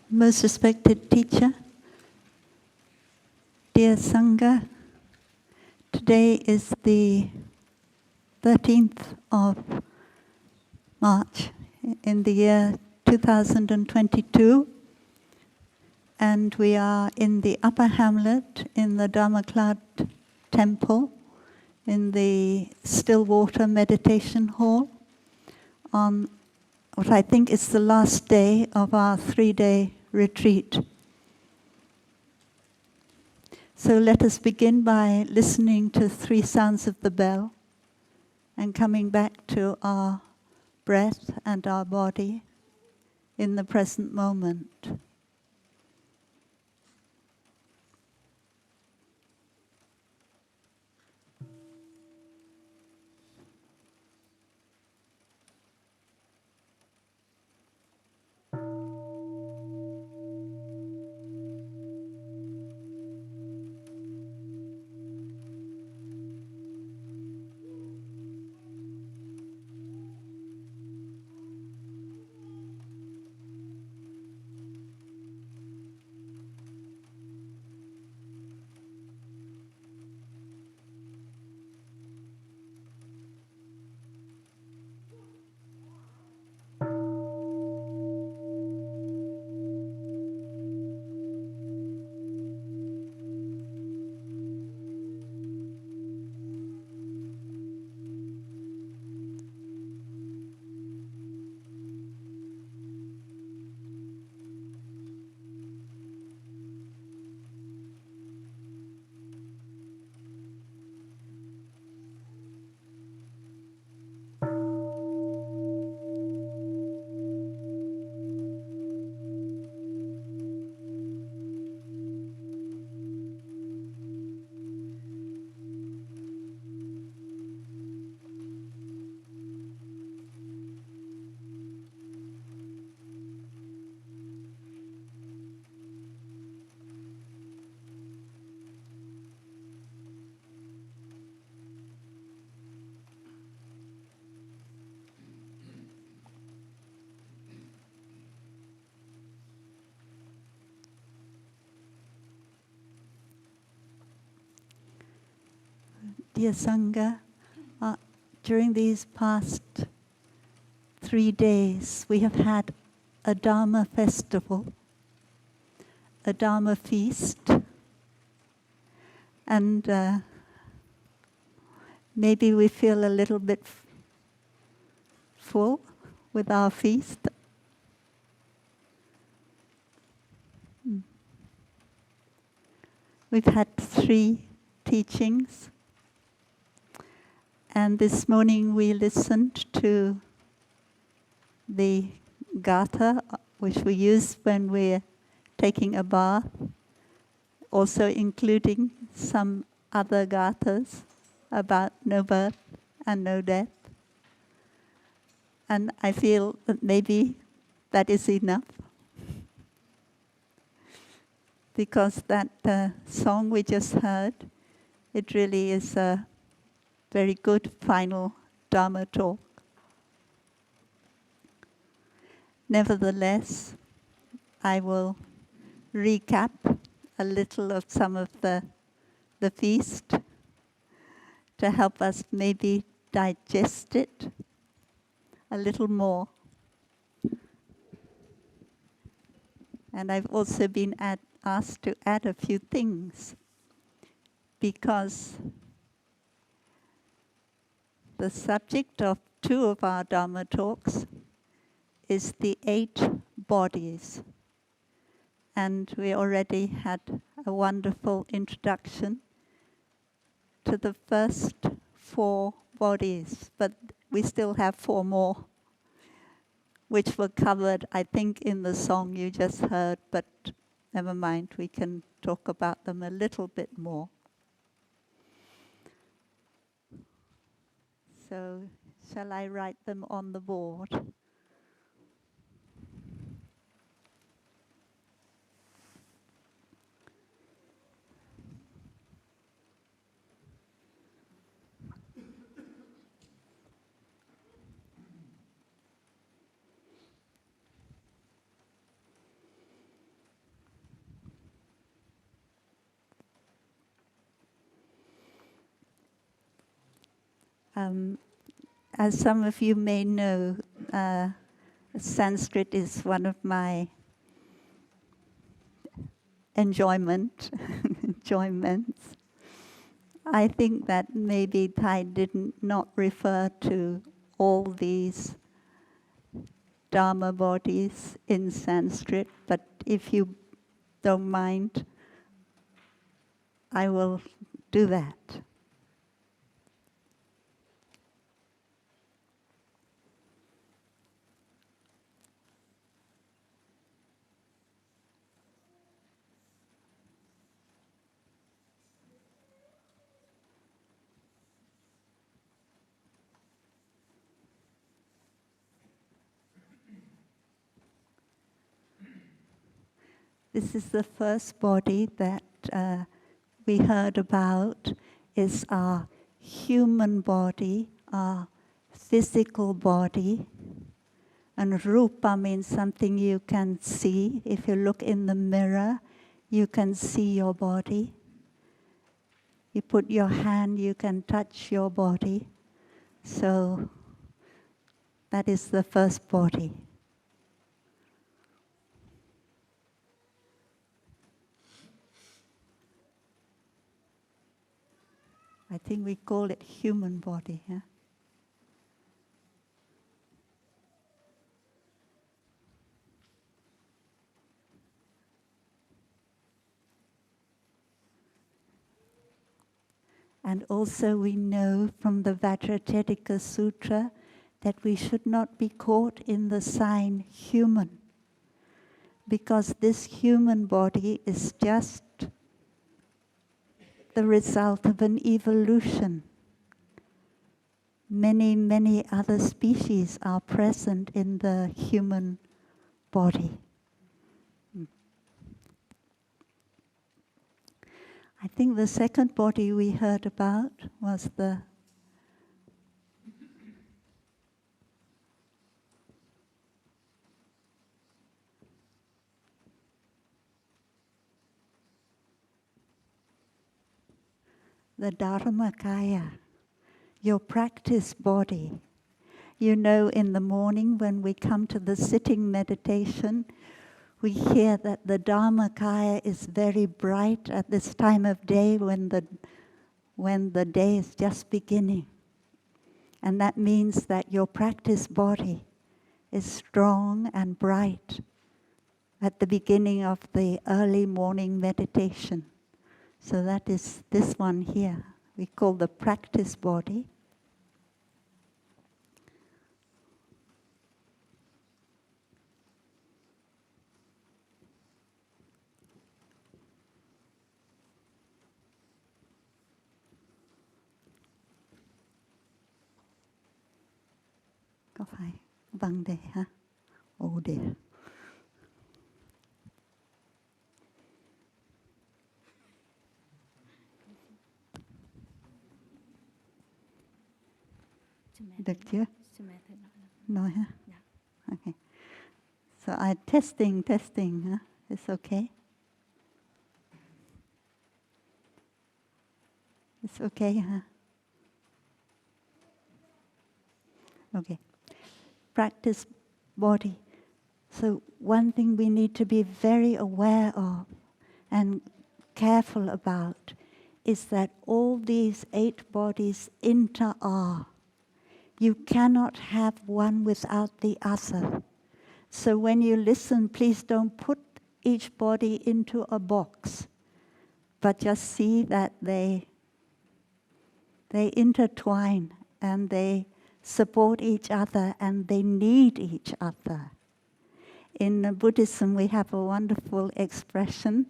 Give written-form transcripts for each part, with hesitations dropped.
Most respected teacher, dear Sangha, today is the 13th of March in the year 2022, and we are in the upper hamlet in the Dharma temple in the Stillwater Meditation Hall on what I think is the last day of our 3-day retreat. So let us begin by listening to 3 sounds of the bell and coming back to our breath and our body in the present moment. Dear Sangha, during these past 3 days, we have had a Dharma festival, a Dharma feast, and maybe we feel a little bit full with our feast. We've had 3 teachings. And this morning we listened to the gatha, which we use when we're taking a bath, also including some other gathas about no birth and no death. And I feel that maybe that is enough, because that song we just heard, it really is a very good final Dharma talk. Nevertheless, I will recap a little of some of the feast to help us maybe digest it a little more. And I've also been asked to add a few things, because the subject of 2 of our Dharma talks is the 8 bodies. And we already had a wonderful introduction to the first 4 bodies, but we still have 4 more, which were covered, I think, in the song you just heard, but never mind, we can talk about them a little bit more. So, shall I write them on the board? Um, as some of you may know, Sanskrit is one of my enjoyments. I think that maybe Thai did not refer to all these Dharma bodies in Sanskrit, but if you don't mind, I will do that. This is the first body that we heard about, is our human body, our physical body. And rupa means something you can see. If you look in the mirror, you can see your body. You put your hand, you can touch your body. So that is the first body. I think we call it human body. Yeah? And also we know from the Vajrayetika Sutra that we should not be caught in the sign human, because this human body is just the result of an evolution. Many, many other species are present in the human body. I think the second body we heard about was the Dharmakaya, your practice body. You know, in the morning when we come to the sitting meditation, we hear that the Dharmakaya is very bright at this time of day when the day is just beginning. And that means that your practice body is strong and bright at the beginning of the early morning meditation. So that is this one here. We call the practice body. Có phải vâng đề ha? Oh dear. Được chưa? Nói ha? Okay. So I testing, huh? It's okay? It's okay, huh? Okay. Practice body. So one thing we need to be very aware of and careful about is that all these 8 bodies inter-are. You cannot have one without the other. So when you listen, please don't put each body into a box, but just see that they intertwine and they support each other and they need each other. In Buddhism, we have a wonderful expression.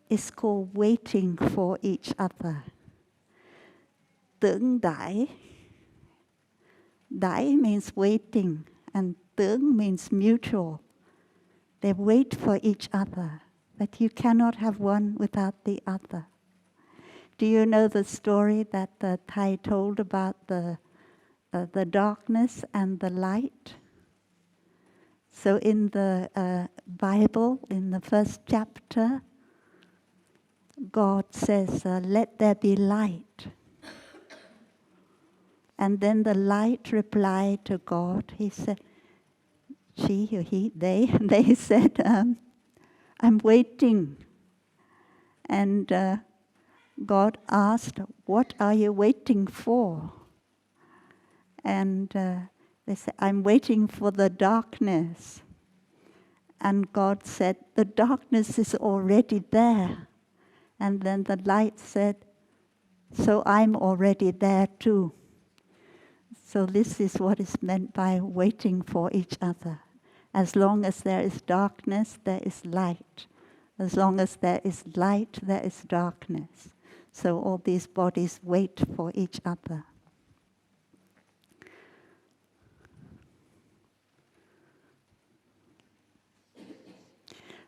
It's called waiting for each other. Tưởng đại. Đại means waiting, and tưởng means mutual. They wait for each other, but you cannot have one without the other. Do you know the story that the Thai told about the darkness and the light? So in the Bible, in the first chapter, God says, let there be light. And then the light replied to God. He said, she or he, they said, I'm waiting. And God asked, what are you waiting for? And they said, I'm waiting for the darkness. And God said, the darkness is already there. And then the light said, so I'm already there too. So this is what is meant by waiting for each other. As long as there is darkness, there is light. As long as there is light, there is darkness. So all these bodies wait for each other.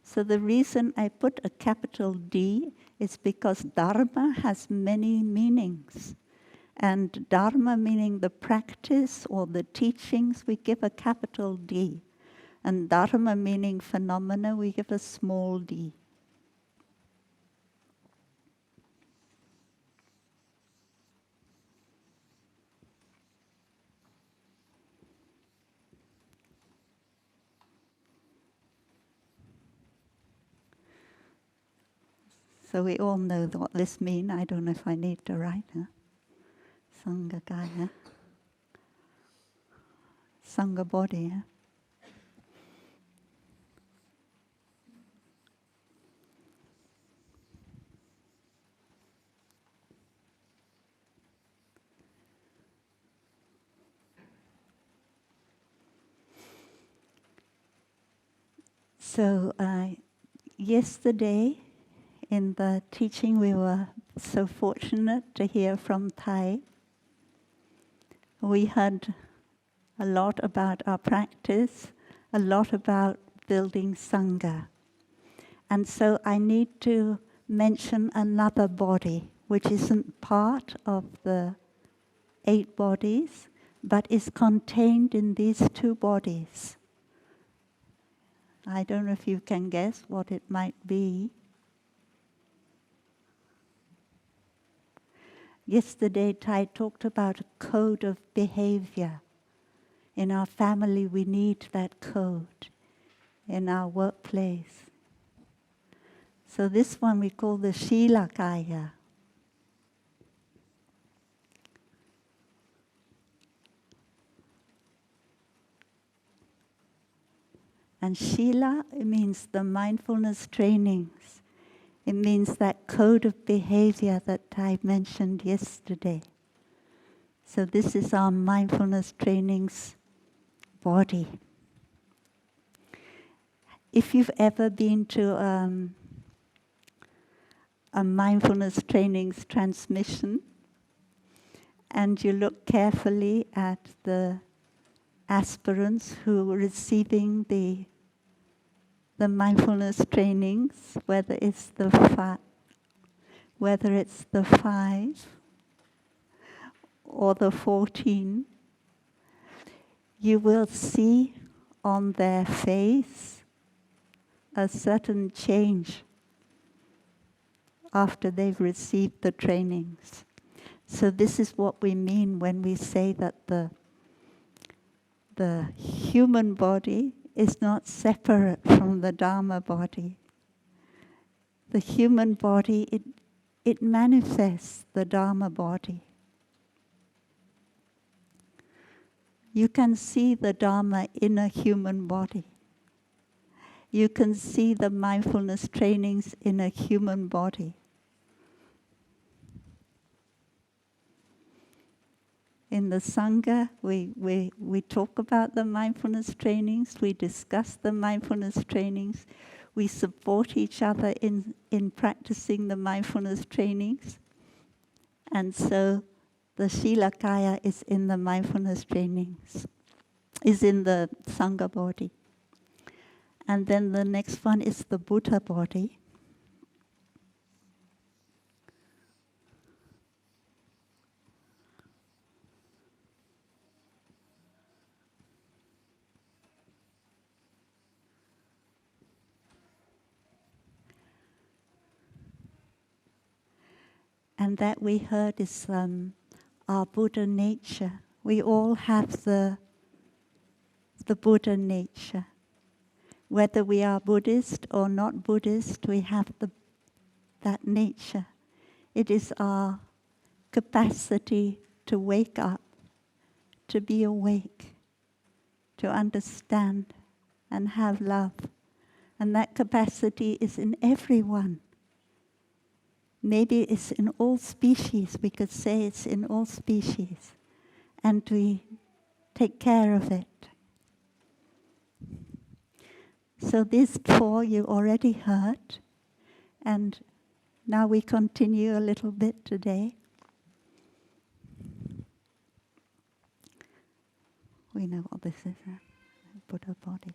So the reason I put a capital D is because Dharma has many meanings. And Dharma meaning the practice or the teachings, we give a capital D. And Dharma meaning phenomena, we give a small d. So we all know what this means. I don't know if I need to write. Sangha Sangha body. So yesterday in the teaching we were so fortunate to hear from Thai. We heard a lot about our practice, a lot about building Sangha. And so I need to mention another body, which isn't part of the 8 bodies, but is contained in these 2 bodies. I don't know if you can guess what it might be. Yesterday, Thai talked about a code of behavior. In our family, we need that code. In our workplace. So this one we call the Shila Kaya. And Shila, it means the mindfulness trainings. It means that code of behavior that I mentioned yesterday. So this is our mindfulness trainings body. If you've ever been to a mindfulness trainings transmission, and you look carefully at the aspirants who are receiving the mindfulness trainings, whether it's the 5 or the 14, you will see on their face a certain change after they've received the trainings. So this is what we mean when we say that the human body is not separate from the Dharma body. The human body, it manifests the Dharma body. You can see the Dharma in a human body. You can see the mindfulness trainings in a human body. In the Sangha, we talk about the mindfulness trainings, we discuss the mindfulness trainings, we support each other in practicing the mindfulness trainings. And so the Shilakaya is in the mindfulness trainings, is in the Sangha body. And then the next one is the Buddha body. And that we heard is our Buddha nature. We all have the Buddha nature. Whether we are Buddhist or not Buddhist, we have that nature. It is our capacity to wake up, to be awake, to understand and have love. And that capacity is in everyone. Maybe it's in all species. We could say it's in all species. And we take care of it. So these four you already heard. And now we continue a little bit today. We know what this is, huh? Buddha body.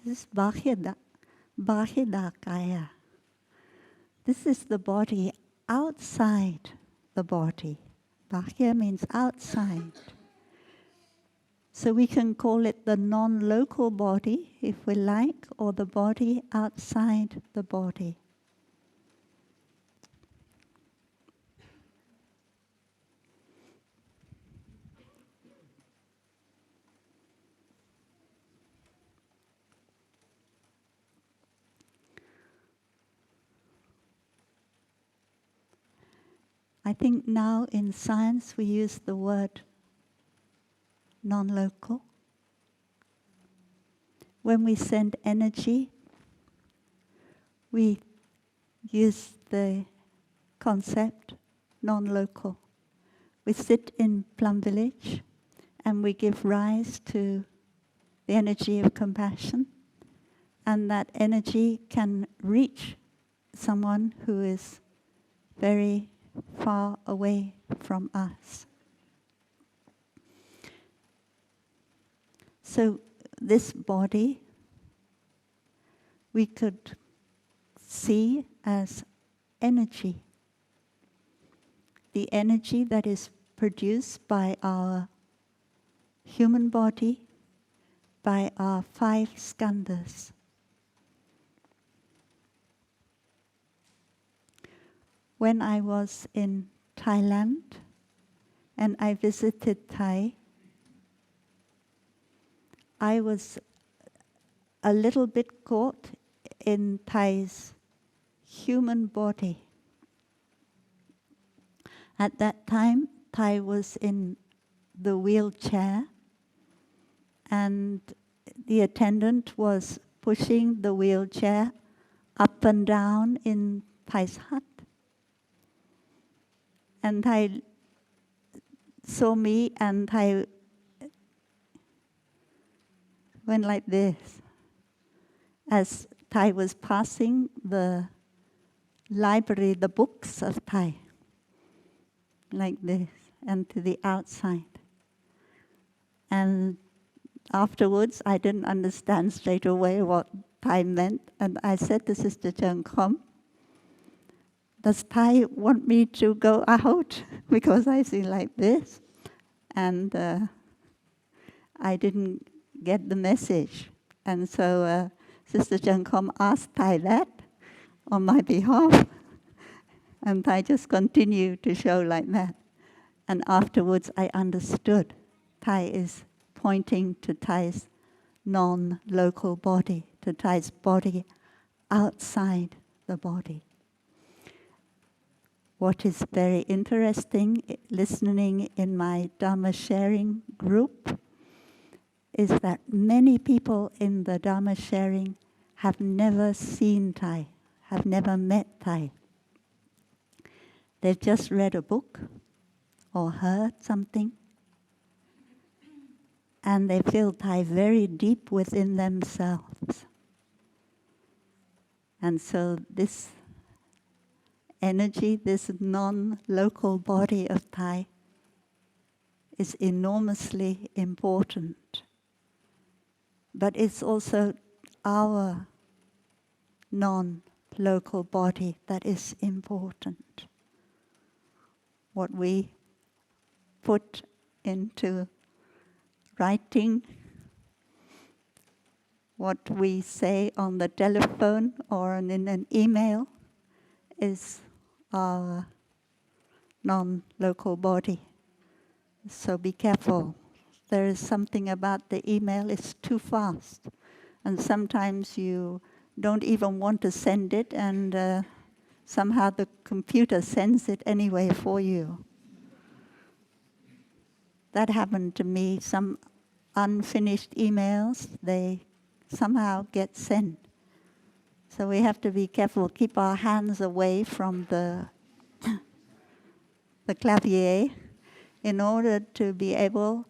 This is Bahidakaya. This is the body outside the body. Bahya means outside. So we can call it the non-local body, if we like, or the body outside the body. I think now in science we use the word non-local. When we send energy, we use the concept non-local. We sit in Plum village and we give rise to the energy of compassion, and that energy can reach someone who is very far away from us. So this body we could see as energy. The energy that is produced by our human body, by our 5 skandhas. When I was in Thailand and I visited Thai, I was a little bit caught in Thai's human body. At that time, Thai was in the wheelchair, and the attendant was pushing the wheelchair up and down in Thai's hut. And Thai saw me, and Thai went like this, as Thai was passing the library, the books of Thai, like this, and to the outside. And afterwards, I didn't understand straight away what Thai meant, and I said to Sister Chan Duc, does Thai want me to go out? Because I see like this. And I didn't get the message. And so Sister Chan Duc asked Thai that on my behalf. And Thai just continued to show like that. And afterwards I understood. Thai is pointing to Thai's non-local body, to Thai's body outside the body. What is very interesting, listening in my Dharma sharing group, is that many people in the Dharma sharing have never seen Thai, have never met Thai. They've just read a book or heard something, and they feel Thai very deep within themselves. And so this energy, this non-local body of Thay, is enormously important. But it's also our non-local body that is important. What we put into writing, what we say on the telephone or in an email is our non-local body. So be careful. There is something about the email, it's too fast. And sometimes you don't even want to send it, and somehow the computer sends it anyway for you. That happened to me. Some unfinished emails, they somehow get sent. So we have to be careful, keep our hands away from the clavier in order to be able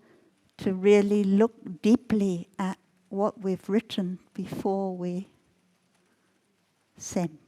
to really look deeply at what we've written before we send.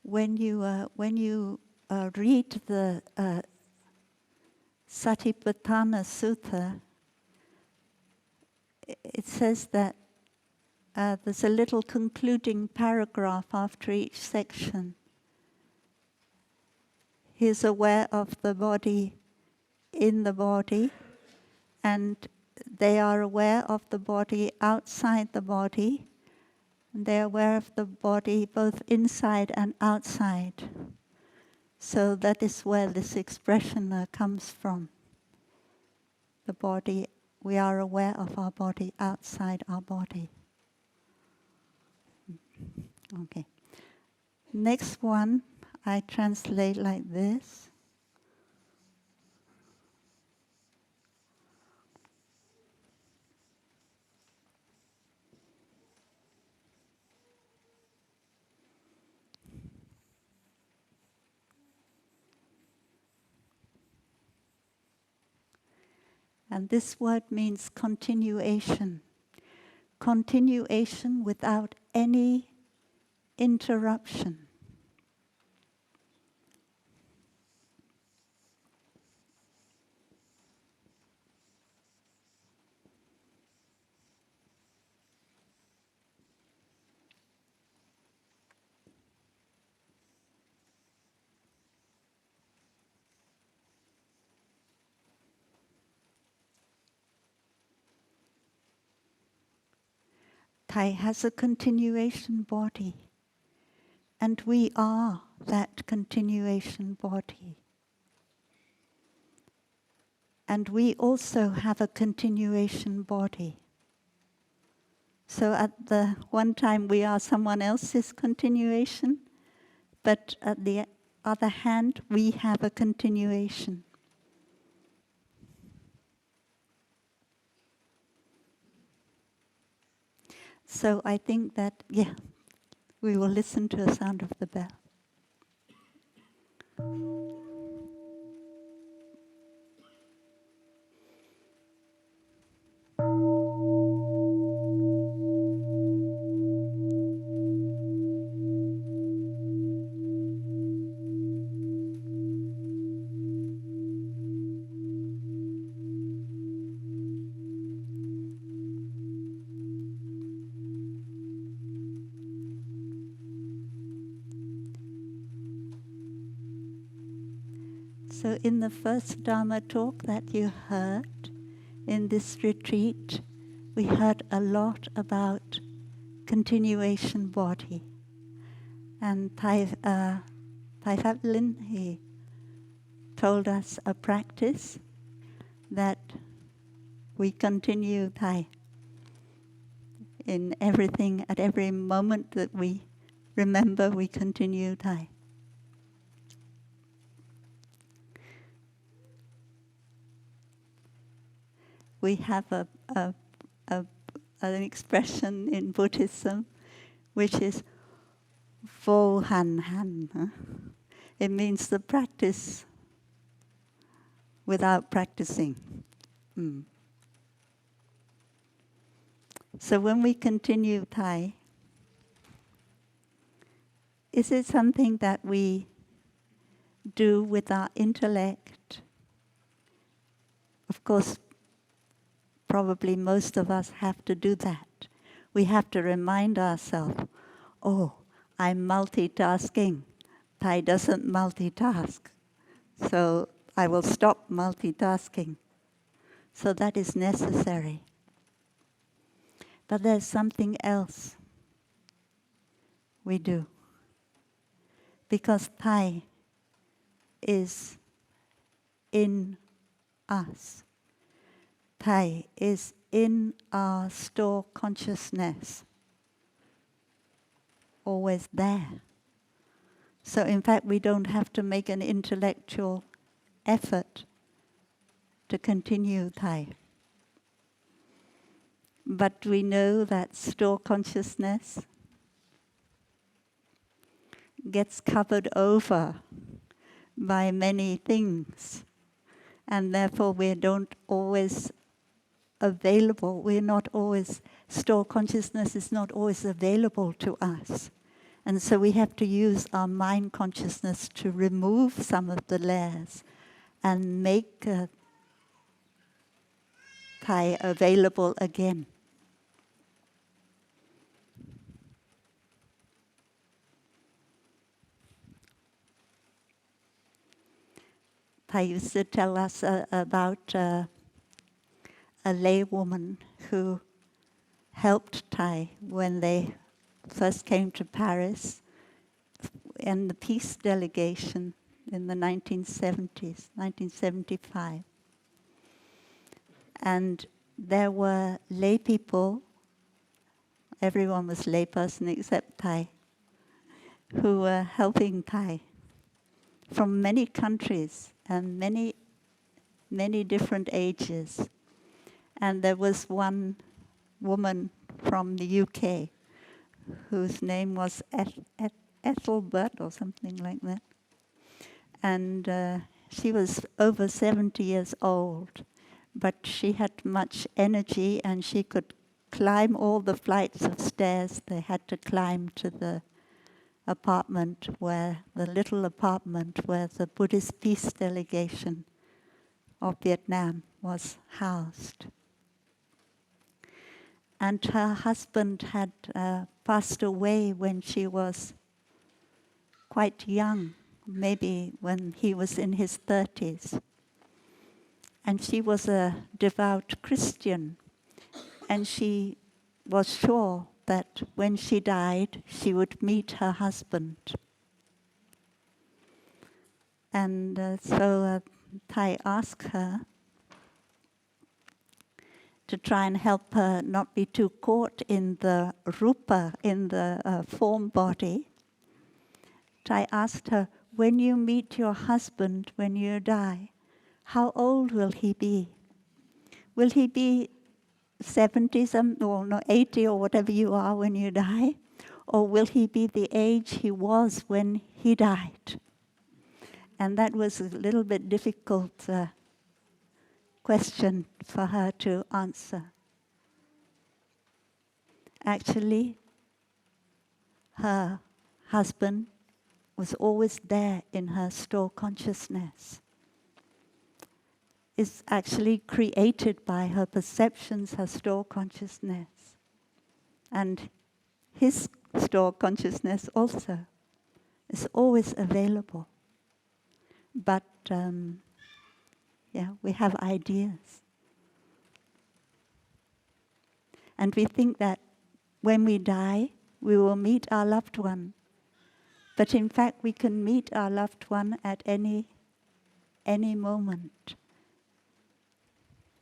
When you read the Satipatthana Sutta, it says that there's a little concluding paragraph after each section. He's aware of the body in the body, and they are aware of the body outside the body. They're aware of the body both inside and outside. So that is where this expression comes from. The body, we are aware of our body outside our body. Okay. Next one, I translate like this. And this word means continuation. Continuation without any interruption. Thay has a continuation body, and we are that continuation body. And we also have a continuation body. So at the one time we are someone else's continuation, but at the other hand we have a continuation. So I think that, we will listen to the sound of the bell. So in the first Dharma talk that you heard in this retreat, we heard a lot about continuation body. And Phap Linh, he told us a practice that We continue Thai in everything, at every moment that we remember, we continue Thai. We have an expression in Buddhism which is Vo Han Han. It means the practice without practicing. So when we continue Thai, is it something that we do with our intellect? Of course, probably most of us have to do that. We have to remind ourselves, oh, I'm multitasking. Thai doesn't multitask. So I will stop multitasking. So that is necessary. But there's something else we do. Because Thai is in us. Thai is in our store consciousness. Always there. So in fact, we don't have to make an intellectual effort to continue Thai. But we know that store consciousness gets covered over by many things, and therefore we don't always available, we're not always, store consciousness is not always available to us. And so we have to use our mind consciousness to remove some of the layers and make Thai available again. Thai used to tell us about a laywoman who helped Thai when they first came to Paris in the peace delegation in the 1970s, 1975. And there were lay people, everyone was lay person except Thai, who were helping Thai from many countries and many different ages. And there was one woman from the UK whose name was Ethelbert or something like that. And she was over 70 years old, but she had much energy and she could climb all the flights of stairs they had to climb to the little apartment where the Buddhist peace delegation of Vietnam was housed. And her husband had passed away when she was quite young, maybe when he was in his 30s. And she was a devout Christian, and she was sure that when she died, she would meet her husband. And so Thai asked her to try and help her not be too caught in the rupa, in the form body. Thai asked her, when you meet your husband, when you die, how old will he be? Will he be 70 or no, 80 or whatever you are when you die? Or will he be the age he was when he died? And that was a little bit difficult question for her to answer. Actually, her husband was always there in her store consciousness. Is actually created by her perceptions, her store consciousness. And his store consciousness also is always available. But we have ideas. And we think that when we die, we will meet our loved one. But in fact, we can meet our loved one at any moment.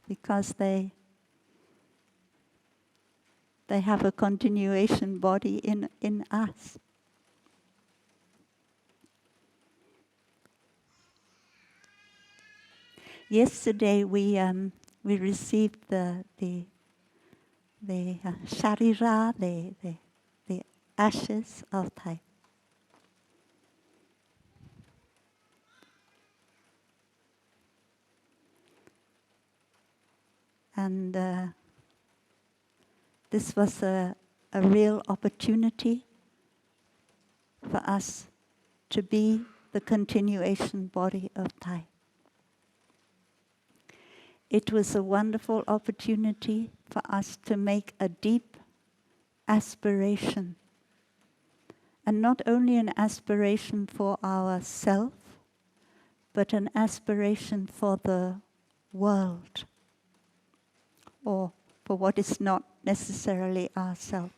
Because they they have a continuation body in us. Yesterday we received the sharira, the ashes of Thay. And this was a real opportunity for us to be the continuation body of Thay. It was a wonderful opportunity for us to make a deep aspiration, and not only an aspiration for ourself, but an aspiration for the world, or for what is not necessarily ourself.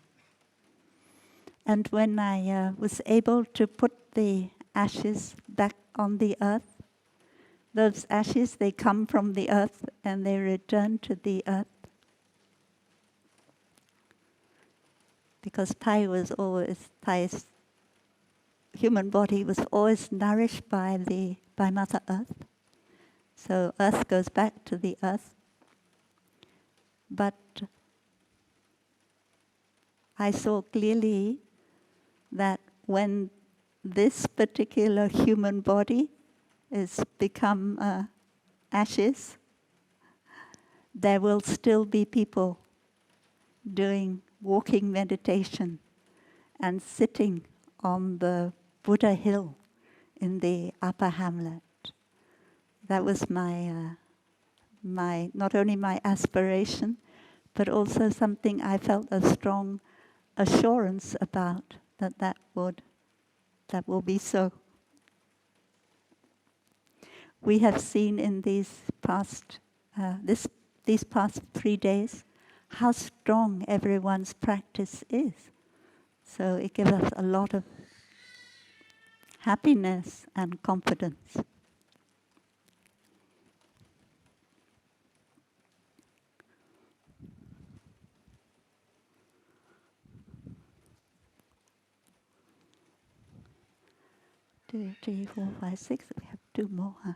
And when I was able to put the ashes back on the earth, those ashes, they come from the earth and they return to the earth. Because Thay's human body was always nourished by Mother Earth. So earth goes back to the earth. But I saw clearly that when this particular human body is become ashes, there will still be people doing walking meditation and sitting on the Buddha hill in the upper hamlet. That was my not only my aspiration, but also something I felt a strong assurance about that will be so. We have seen in these past 3 days how strong everyone's practice is. So it gives us a lot of happiness and confidence. Two, three, 4, 5, 6. We have 2 more. Huh?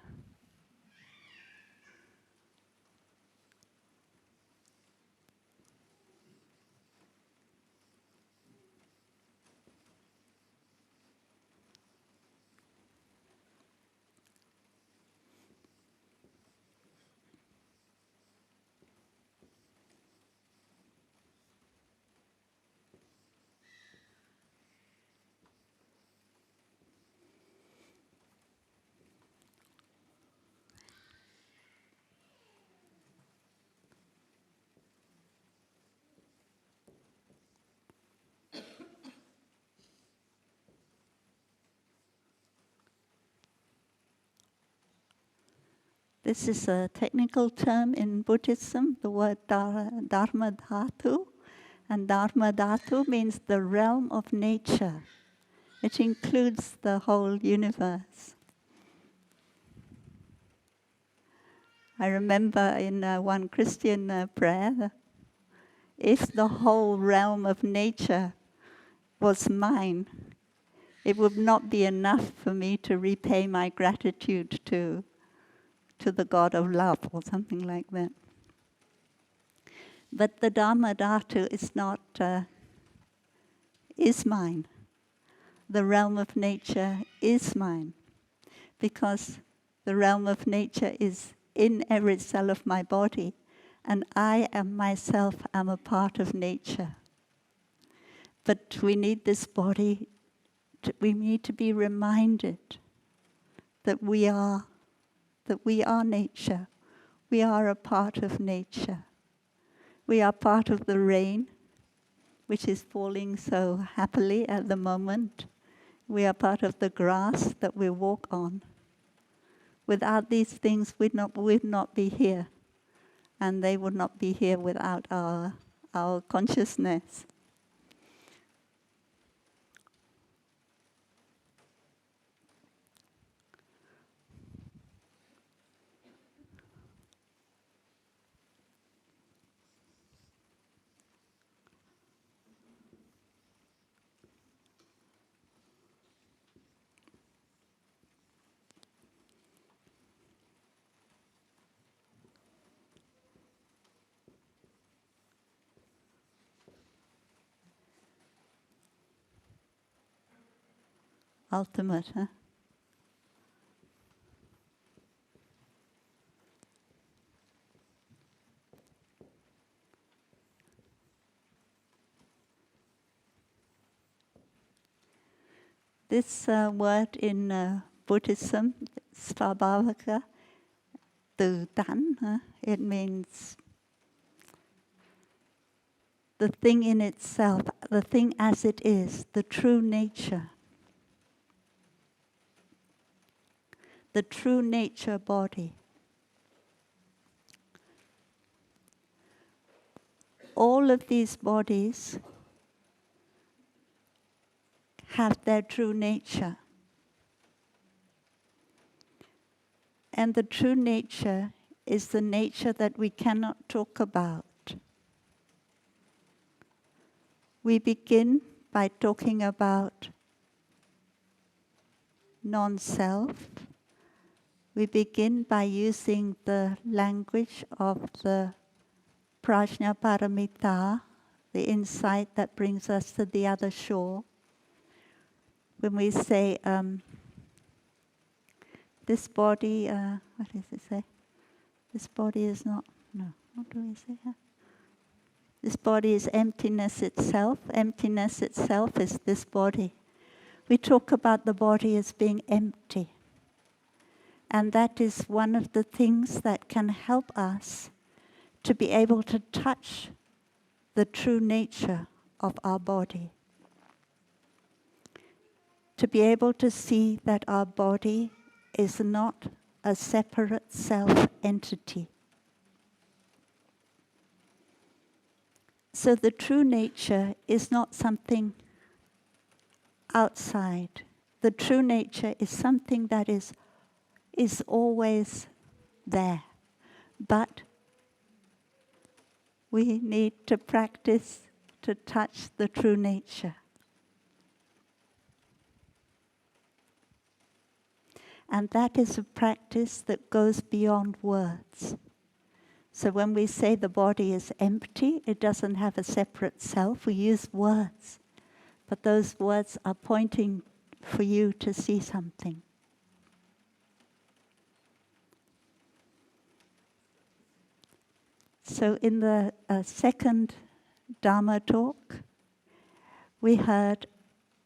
This is a technical term in Buddhism, the word Dharma Dhatu. And Dharma Dhatu means the realm of nature, which includes the whole universe. I remember in one Christian prayer, if the whole realm of nature was mine, it would not be enough for me to repay my gratitude to the God of love, or something like that. But the Dharma Dhatu is mine. The realm of nature is mine, because the realm of nature is in every cell of my body, and I am myself am a part of nature. But we need this body, we need to be reminded that we are nature. We are a part of nature. We are part of the rain, which is falling so happily at the moment. We are part of the grass that we walk on. Without these things, we'd not be here. And they would not be here without our consciousness. ultimate, huh? This word in Buddhism, svabhavaka, từ tánh, huh? It means the thing in itself, the thing as it is, the true nature. The true nature body. All of these bodies have their true nature. And the true nature is the nature that we cannot talk about. We begin by talking about non-self. We begin by using the language of the prajna paramita, the insight that brings us to the other shore. When we say, this body, what does it say? This body is not, no, what do we say here? This body is emptiness itself. Emptiness itself is this body. We talk about the body as being empty. And that is one of the things that can help us to be able to touch the true nature of our body. To be able to see that our body is not a separate self-entity. So the true nature is not something outside. The true nature is something that is always there. But we need to practice to touch the true nature. And that is a practice that goes beyond words. So when we say the body is empty, it doesn't have a separate self. We use words. But those words are pointing for you to see something. So in the second Dharma talk, we heard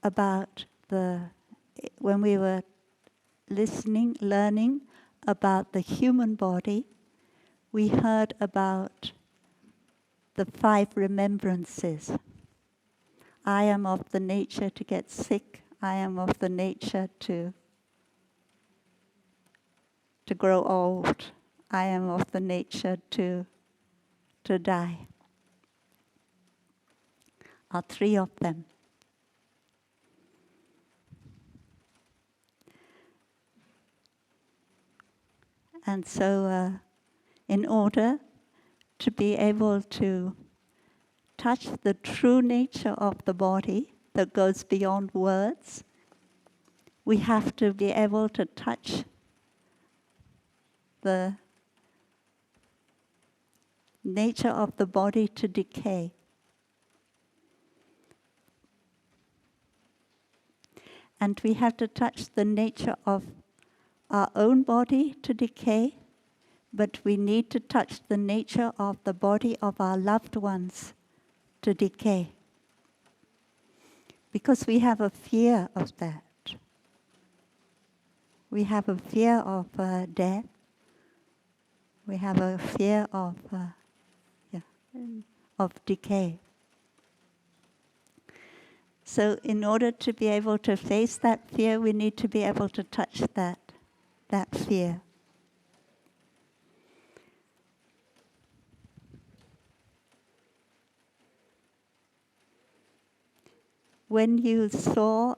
about when we were listening, learning about the human body, we heard about the 5 remembrances. I am of the nature to get sick. I am of the nature to grow old. I am of the nature to die. Are 3 of them. And so in order to be able to touch the true nature of the body that goes beyond words, we have to be able to touch the nature of the body to decay. And we have to touch the nature of our own body to decay, but we need to touch the nature of the body of our loved ones to decay. Because we have a fear of that. We have a fear of death. We have a fear of decay. So in order to be able to face that fear, we need to be able to touch that fear. When you saw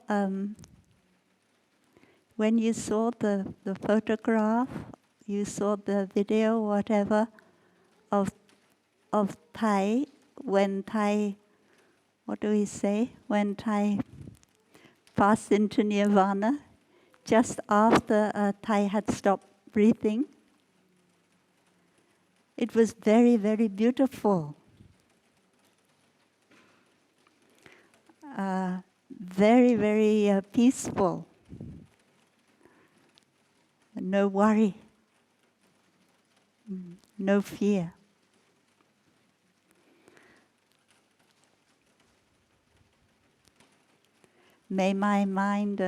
the photograph, you saw the video, whatever, of Thay, when Thay, what do we say? When Thay passed into nirvana, just after Thay had stopped breathing. It was very, very beautiful. Very, very peaceful. no worry, no fear. May my mind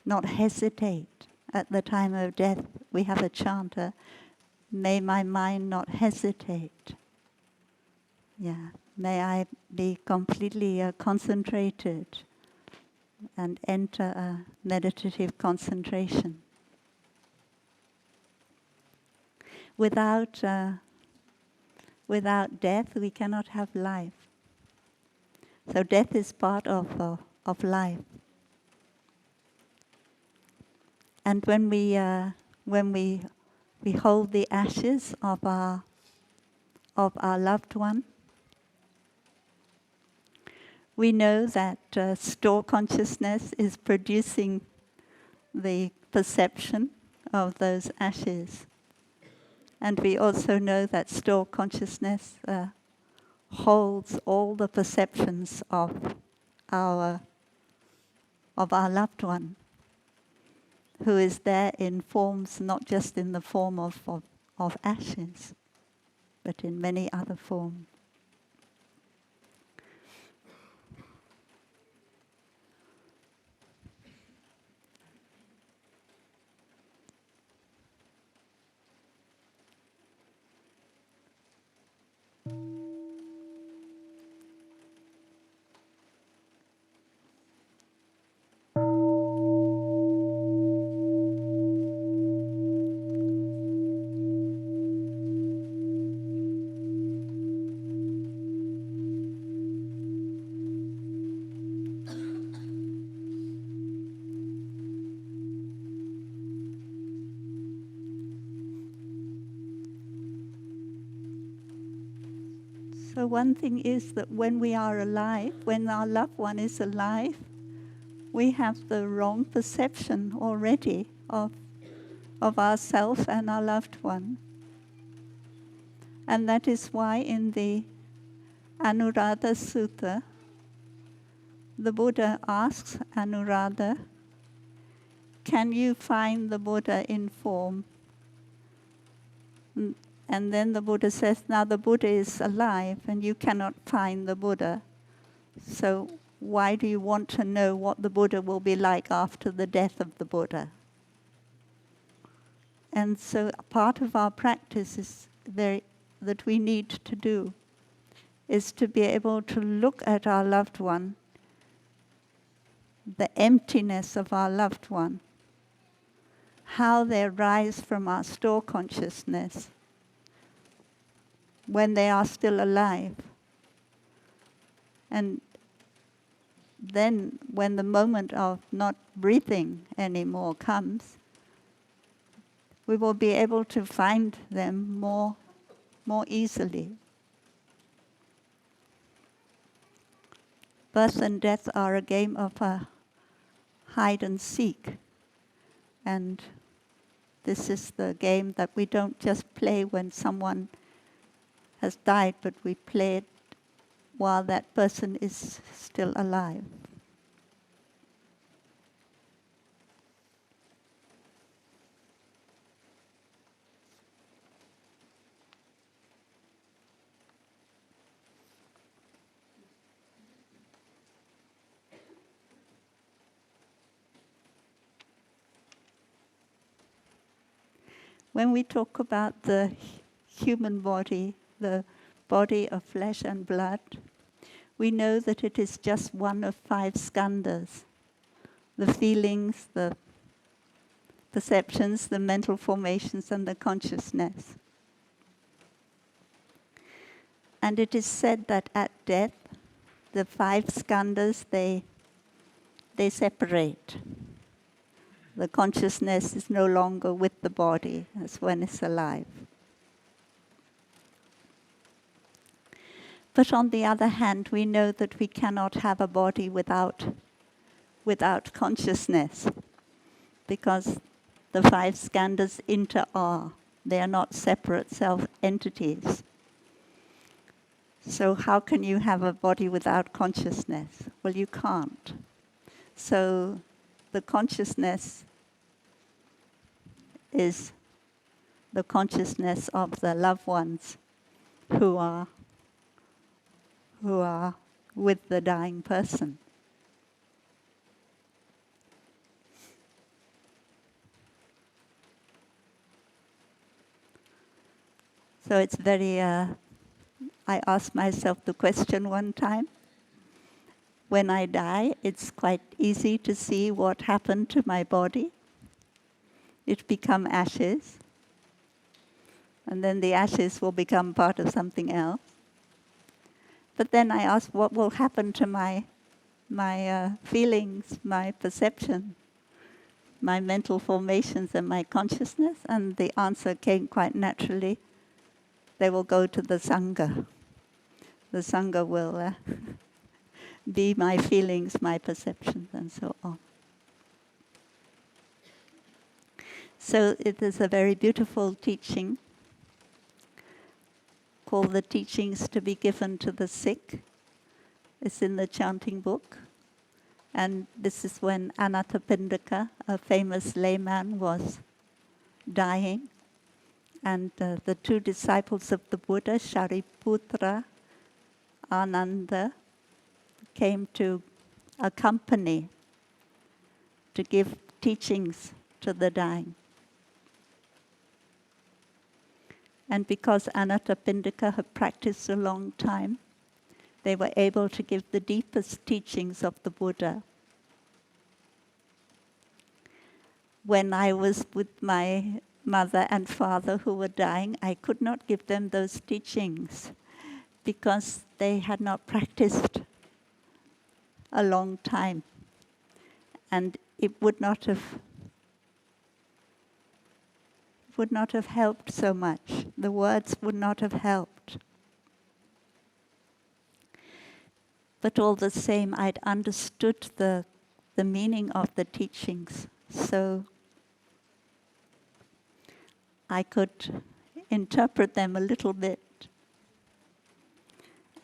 not hesitate. At the time of death, we have a chanter, may my mind not hesitate. Yeah, may I be completely concentrated and enter a meditative concentration. Without death, we cannot have life. So death is part of life. And when we hold the ashes of our loved one, we know that store consciousness is producing the perception of those ashes. And we also know that store consciousness holds all the perceptions of our loved one, who is there in forms, not just in the form of ashes, but in many other forms. So one thing is that when we are alive, when our loved one is alive, we have the wrong perception already of ourself and our loved one. And that is why in the Anuradha Sutta, the Buddha asks Anuradha, can you find the Buddha in form? And then the Buddha says, now the Buddha is alive and you cannot find the Buddha. So why do you want to know what the Buddha will be like after the death of the Buddha? And so part of our practice is that we need to do is to be able to look at our loved one, the emptiness of our loved one, how they arise from our store consciousness when they are still alive. And then when the moment of not breathing anymore comes, we will be able to find them more easily. Birth and death are a game of hide and seek. And this is the game that we don't just play when someone has died, but we play it while that person is still alive. When we talk about the human body, the body of flesh and blood, we know that it is just one of 5 skandhas. The feelings, the perceptions, the mental formations, and the consciousness. And it is said that at death, the 5 skandhas, they separate. The consciousness is no longer with the body as when it's alive. But on the other hand, we know that we cannot have a body without consciousness, because the 5 skandhas inter-are. They are not separate self-entities. So how can you have a body without consciousness? Well, you can't. So the consciousness is the consciousness of the loved ones who are with the dying person. So it's very, I asked myself the question one time, when I die, it's quite easy to see what happened to my body. It become ashes, and then the ashes will become part of something else. But then I asked, what will happen to my feelings, my perception, my mental formations and my consciousness? And the answer came quite naturally. They will go to the Sangha. The Sangha will be my feelings, my perceptions, and so on. So it is a very beautiful teaching called The Teachings to be Given to the Sick. It's in the chanting book. And this is when Anathapindika, a famous layman, was dying. And the two disciples of the Buddha, Shariputra, Ananda, came to accompany, to give teachings to the dying. And because Anathapindika had practiced a long time, they were able to give the deepest teachings of the Buddha. When I was with my mother and father who were dying, I could not give them those teachings because they had not practiced a long time. And it would not have helped so much. The words would not have helped. But all the same, I'd understood the meaning of the teachings, so I could interpret them a little bit.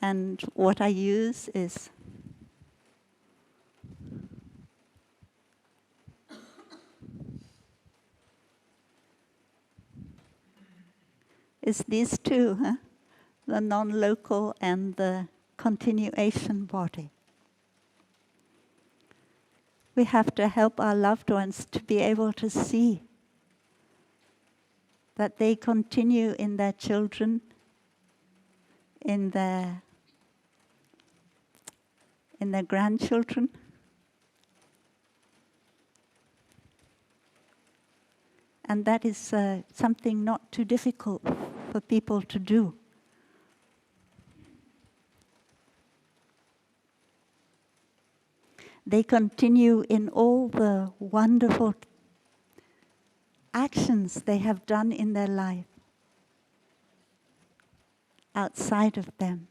And what I use is these two, the non-local and the continuation body. We have to help our loved ones to be able to see that they continue in their children, in their grandchildren. And that is something not too difficult for people to do. They continue in all the wonderful actions they have done in their life outside of them.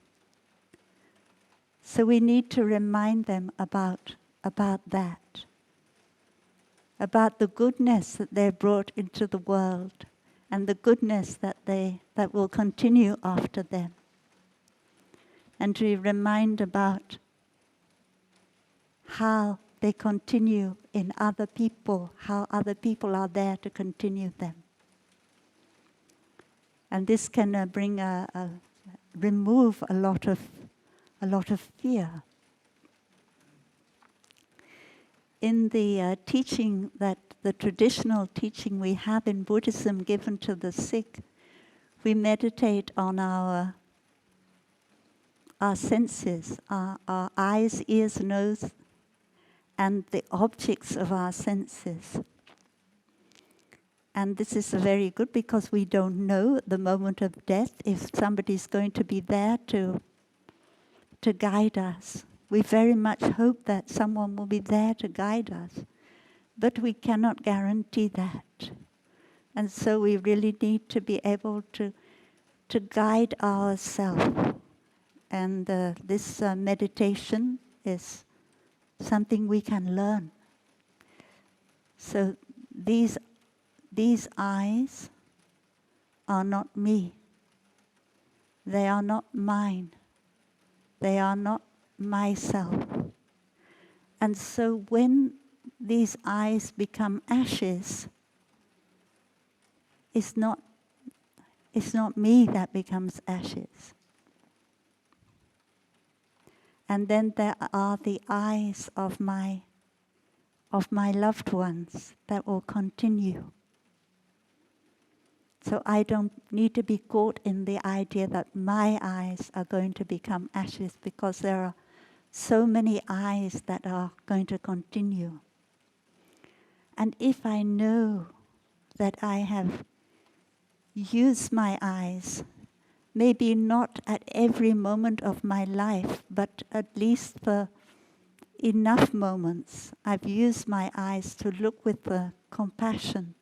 So we need to remind them about that, about the goodness that they brought into the world and the goodness that will continue after them. And to remind about how they continue in other people, how other people are there to continue them. And this can remove a lot of fear. In the teaching the traditional teaching we have in Buddhism given to the sick, we meditate on our senses, our eyes, ears, nose, and the objects of our senses. And this is very good because we don't know at the moment of death if somebody's going to be there to guide us. We very much hope that someone will be there to guide us, but we cannot guarantee that. And so we really need to be able to guide ourselves. And this meditation is something we can learn. So these eyes are not me. They are not mine. They are not myself. And so when these eyes become ashes, it's not me that becomes ashes. And then there are the eyes of my loved ones that will continue. So I don't need to be caught in the idea that my eyes are going to become ashes, because there are so many eyes that are going to continue. And if I know that I have used my eyes, maybe not at every moment of my life, but at least for enough moments, I've used my eyes to look with the compassion,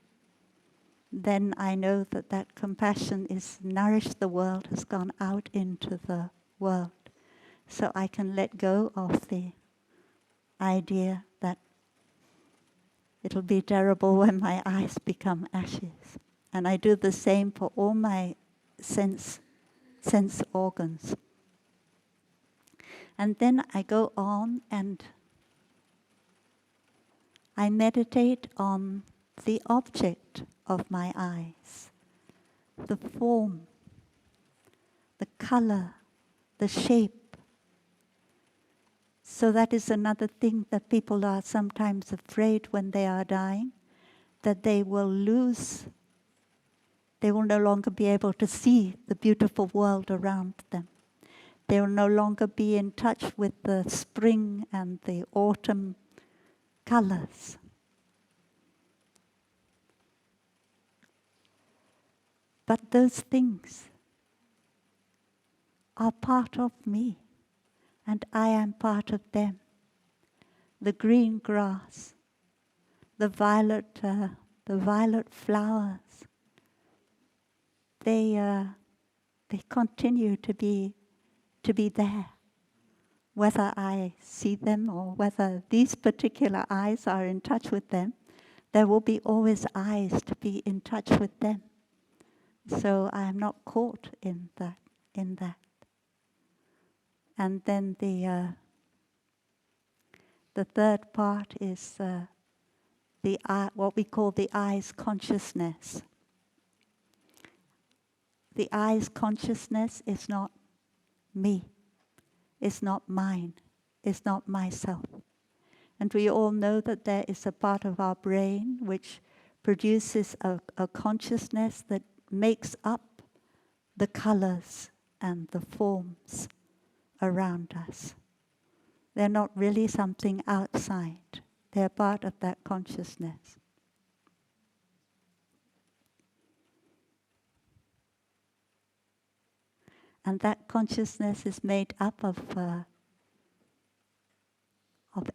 then I know that that compassion is nourished the world, has gone out into the world. So I can let go of the idea that it'll be terrible when my eyes become ashes. And I do the same for all my sense organs. And then I go on and I meditate on the object of my eyes, the form, the color, the shape. So that is another thing that people are sometimes afraid when they are dying, that they will no longer be able to see the beautiful world around them. They will no longer be in touch with the spring and the autumn colors. But those things are part of me, and I am part of them. The green grass, the violet flowers, they continue to be there. Whether I see them or whether these particular eyes are in touch with them, there will be always eyes to be in touch with them. So I am not caught in that. And then the third part is what we call the eyes consciousness. The eyes consciousness is not me, it's not mine, it's not myself. And we all know that there is a part of our brain which produces a consciousness that makes up the colors and the forms around us. They're not really something outside. They're part of that consciousness. And that consciousness is made up of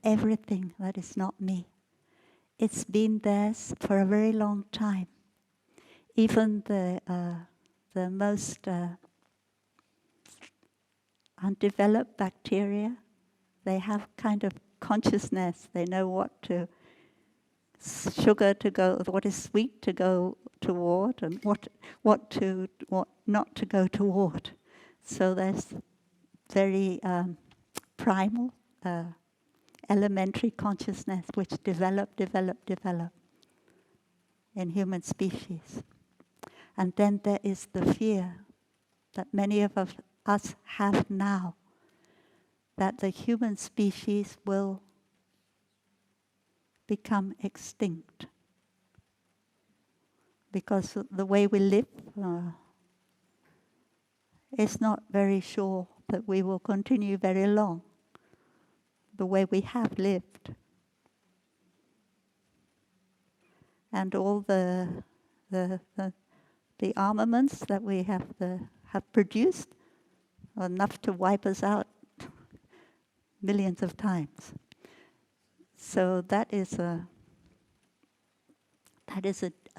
everything that is not me. It's been there for a very long time. Even the most undeveloped bacteria, they have kind of consciousness. They know what is sweet to go toward, and what not to go toward. So there's very primal, elementary consciousness which develop in human species. And then there is the fear that many of us have now, that the human species will become extinct. Because the way we live is not very sure that we will continue very long, the way we have lived. And all the armaments that we have produced are enough to wipe us out millions of times. So that is a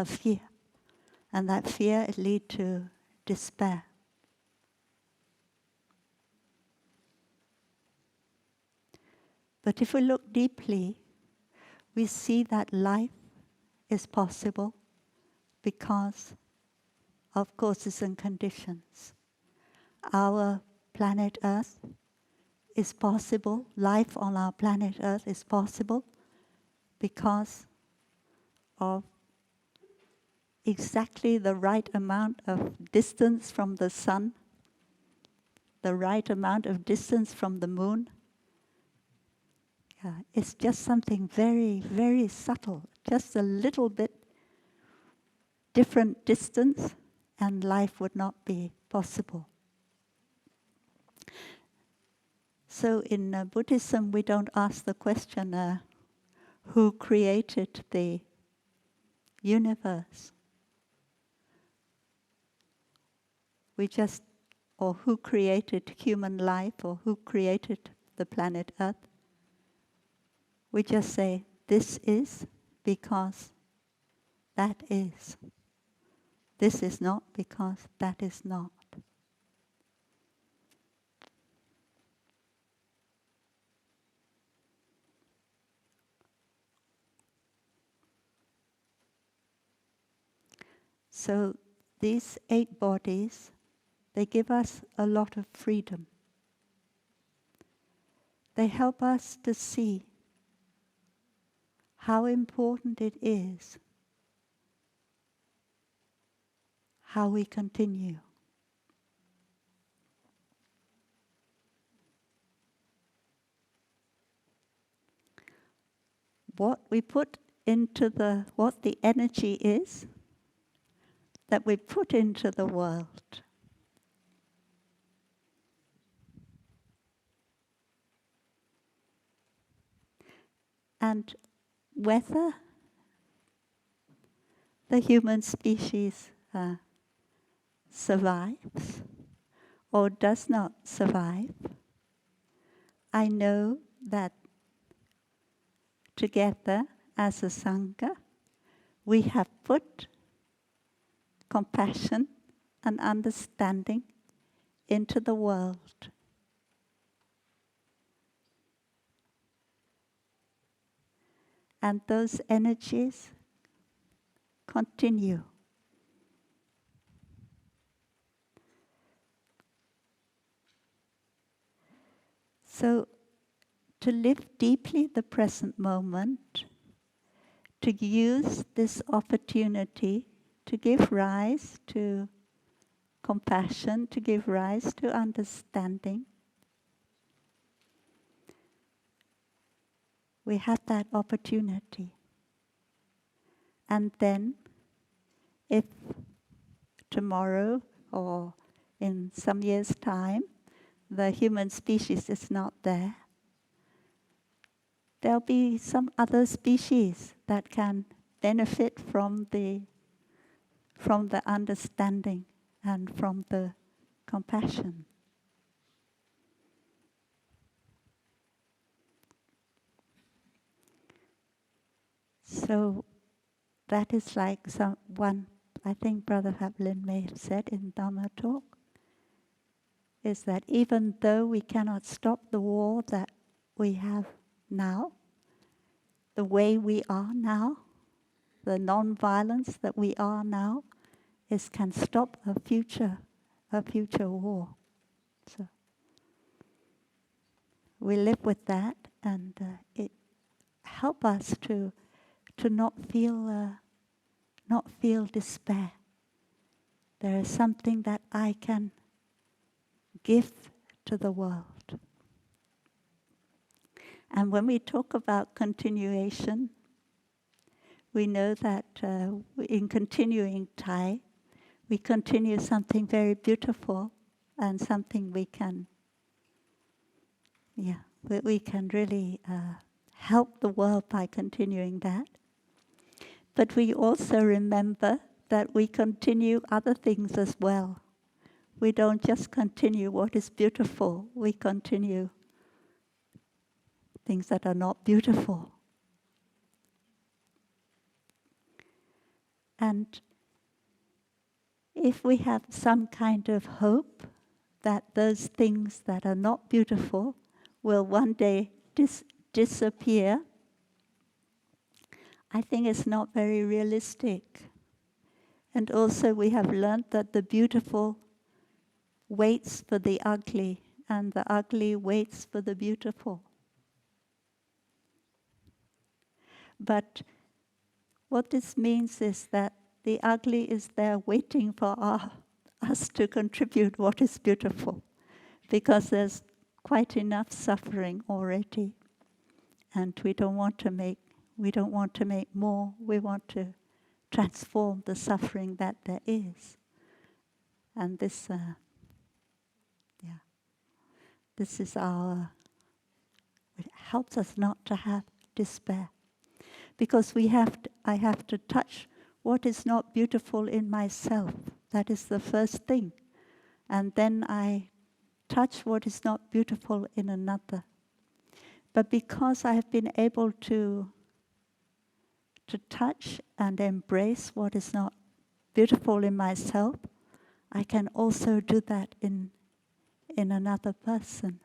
fear, and that fear leads to despair. But if we look deeply, we see that life is possible because of causes and conditions. Our planet Earth is possible, life on our planet Earth is possible because of exactly the right amount of distance from the sun, the right amount of distance from the moon. Yeah, it's just something very, very subtle, just a little bit different distance, and life would not be possible. So in Buddhism, we don't ask the question, who created the universe? We just, or who created human life, or who created the planet Earth? We just say, this is because that is. This is not because that is not. So these 8 bodies, they give us a lot of freedom. They help us to see how important it is how we continue. What we put into what the energy is that we put into the world. And whether the human species survives or does not survive, I know that together as a Sangha, we have put compassion and understanding into the world. And those energies continue. So, to live deeply the present moment, to use this opportunity to give rise to compassion, to give rise to understanding, we have that opportunity. And then, if tomorrow or in some years' time, the human species is not there, there'll be some other species that can benefit from the understanding and from the compassion. So that is like I think Brother Phap may have said in Dharma talk, is that even though we cannot stop the war that we have now, the way we are now, the non-violence that we are now, can stop a future war. So we live with that, and it helps us to not feel despair. There is something that I can give to the world. And when we talk about continuation, we know that in continuing Thai, we continue something very beautiful and something we can really help the world by continuing that. But we also remember that we continue other things as well. We don't just continue what is beautiful, we continue things that are not beautiful. And if we have some kind of hope that those things that are not beautiful will one day disappear, I think it's not very realistic. And also we have learned that the beautiful waits for the ugly, and the ugly waits for the beautiful. But what this means is that The ugly is there waiting for us to contribute what is beautiful, because there's quite enough suffering already, and we don't want to make more. We want to transform the suffering that there is, and this is our. It helps us not to have despair, because I have to touch what is not beautiful in myself. That is the first thing. And then I touch what is not beautiful in another. But because I have been able to touch and embrace what is not beautiful in myself, I can also do that in another person.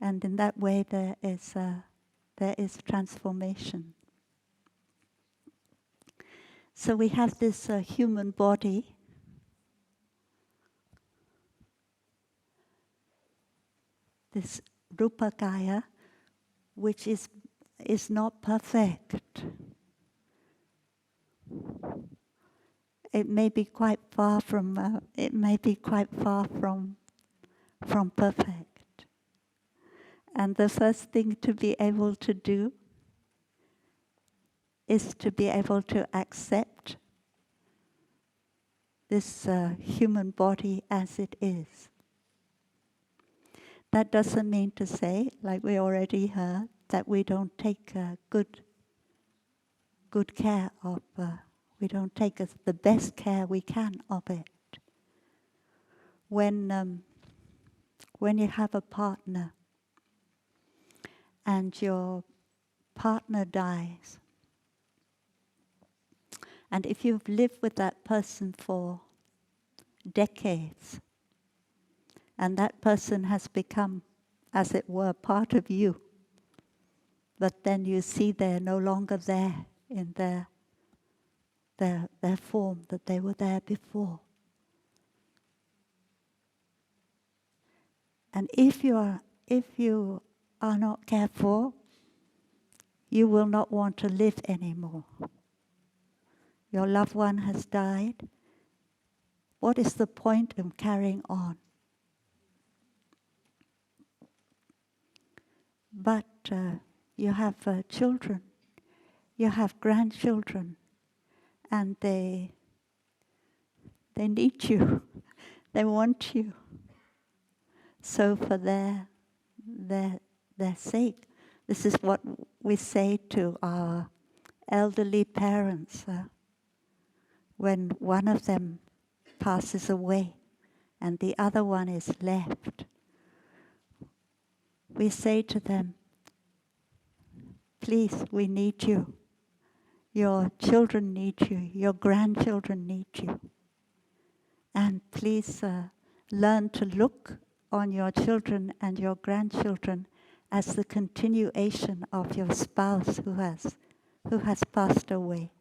And in that way there is transformation. So we have this human body, this rupakaya, which is not perfect. It may be quite far from perfect. And the first thing to be able to do is to be able to accept this human body as it is. That doesn't mean to say, like we already heard, that we don't take good care of, we don't take the best care we can of it. When you have a partner and your partner dies, and if you've lived with that person for decades, and that person has become, as it were, part of you, but then you see they're no longer there in their form that they were there before. And if you are not careful, you will not want to live anymore. Your loved one has died. What is the point of carrying on? But you have children, you have grandchildren, and they need you, they want you. So for their sake, this is what we say to our elderly parents when one of them passes away and the other one is left. We say to them, please, we need you. Your children need you. Your grandchildren need you. And please learn to look on your children and your grandchildren as the continuation of your spouse who has passed away.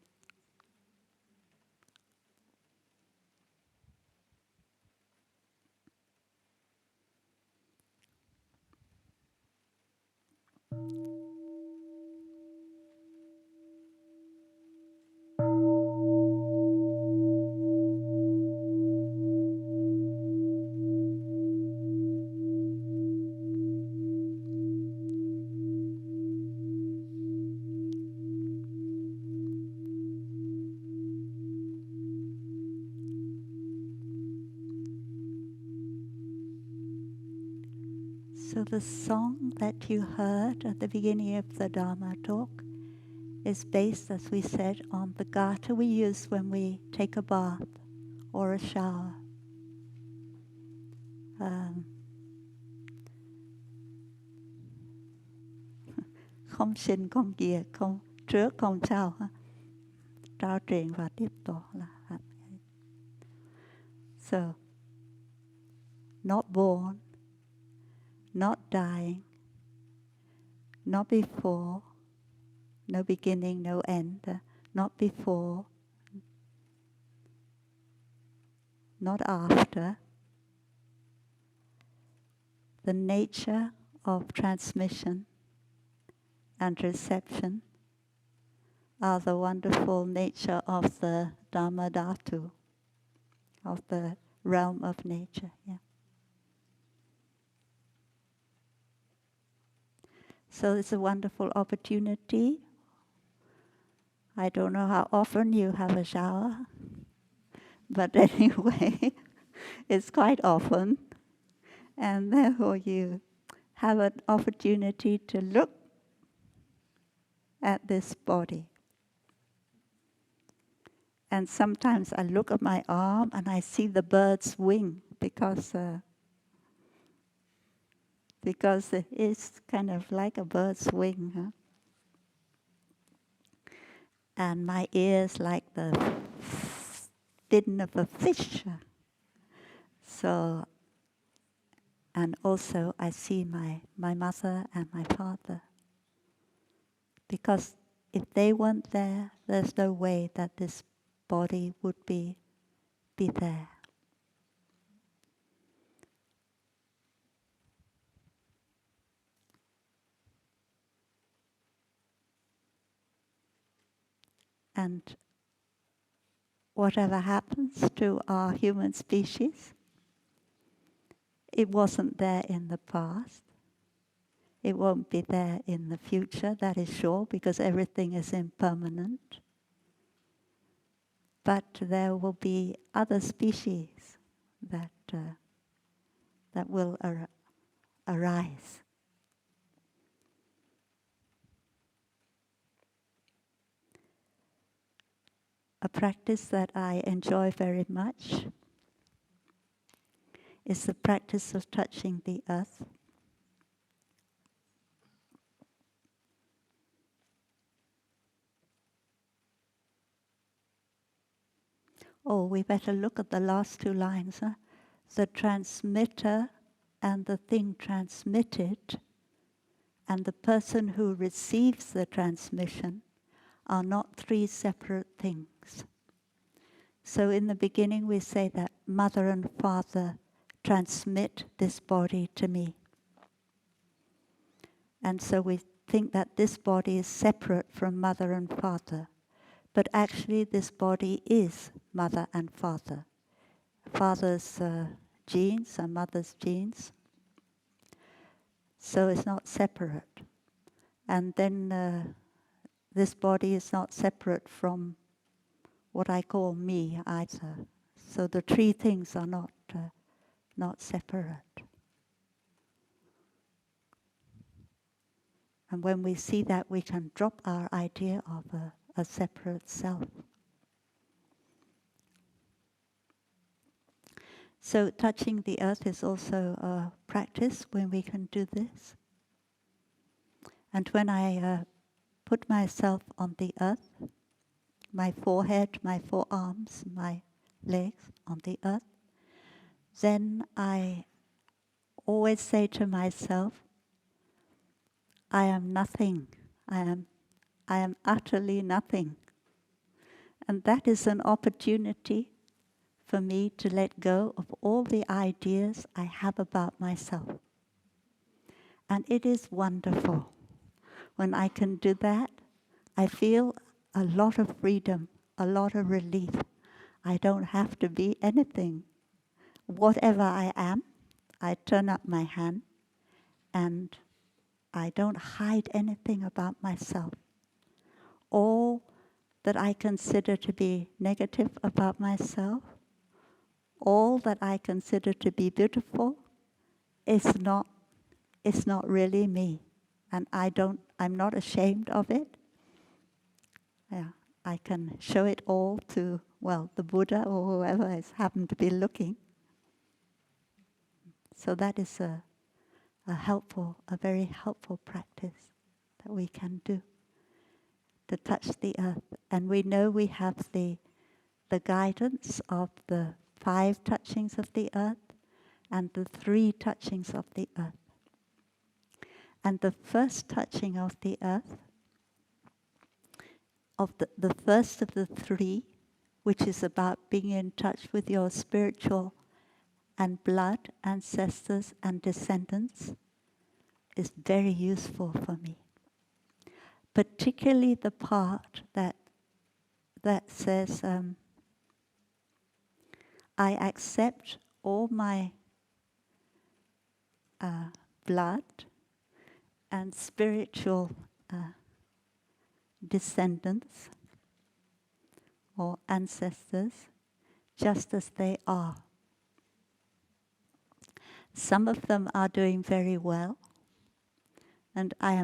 So the song that you heard at the beginning of the Dharma talk is based, as we said, on the gata we use when we take a bath or a shower. Không sinh không diệt, không trước không sau. Trao truyền và tiếp tục là. So, not born, not dying, not before, no beginning, no end, not before, not after. The nature of transmission and reception are the wonderful nature of the Dharma Dhatu, of the realm of nature. Yeah. So it's a wonderful opportunity. I don't know how often you have a shower, but anyway, it's quite often. And therefore you have an opportunity to look at this body. And sometimes I look at my arm and I see the bird's wing because it is kind of like a bird's wing. Huh? And my ears like the fin of a fish. So, and also I see my mother and my father. Because if they weren't there, there's no way that this body would be there. And whatever happens to our human species, it wasn't there in the past. It won't be there in the future, that is sure, because everything is impermanent. But there will be other species that will arise. A practice that I enjoy very much is the practice of touching the earth. Oh, we better look at the last two lines. Huh? The transmitter and the thing transmitted and the person who receives the transmission are not three separate things. So in the beginning we say that mother and father transmit this body to me. And so we think that this body is separate from mother and father. But actually this body is mother and father. Father's genes and mother's genes. So it's not separate. And then this body is not separate from what I call me either. So the three things are not separate. And when we see that, we can drop our idea of a separate self. So touching the earth is also a practice when we can do this. And when I put myself on the earth, my forehead, my forearms, my legs on the earth, then I always say to myself, I am nothing. I am utterly nothing. And that is an opportunity for me to let go of all the ideas I have about myself. And it is wonderful. When I can do that, I feel a lot of freedom, a lot of relief. I don't have to be anything. Whatever I am, I turn up my hand and I don't hide anything about myself. All that I consider to be negative about myself, all that I consider to be beautiful, is not really me. And I'm not ashamed of it. Yeah, I can show it all to, the Buddha or whoever has happened to be looking. So that is a very helpful practice that we can do, to touch the earth. And we know we have the guidance of the 5 touchings of the earth and the 3 touchings of the earth. And the first touching of the earth, of the first of the 3, which is about being in touch with your spiritual and blood ancestors and descendants, is very useful for me. particularly the part that says, I accept all my blood and spiritual descendants or ancestors just as they are. Some of them are doing very well, and I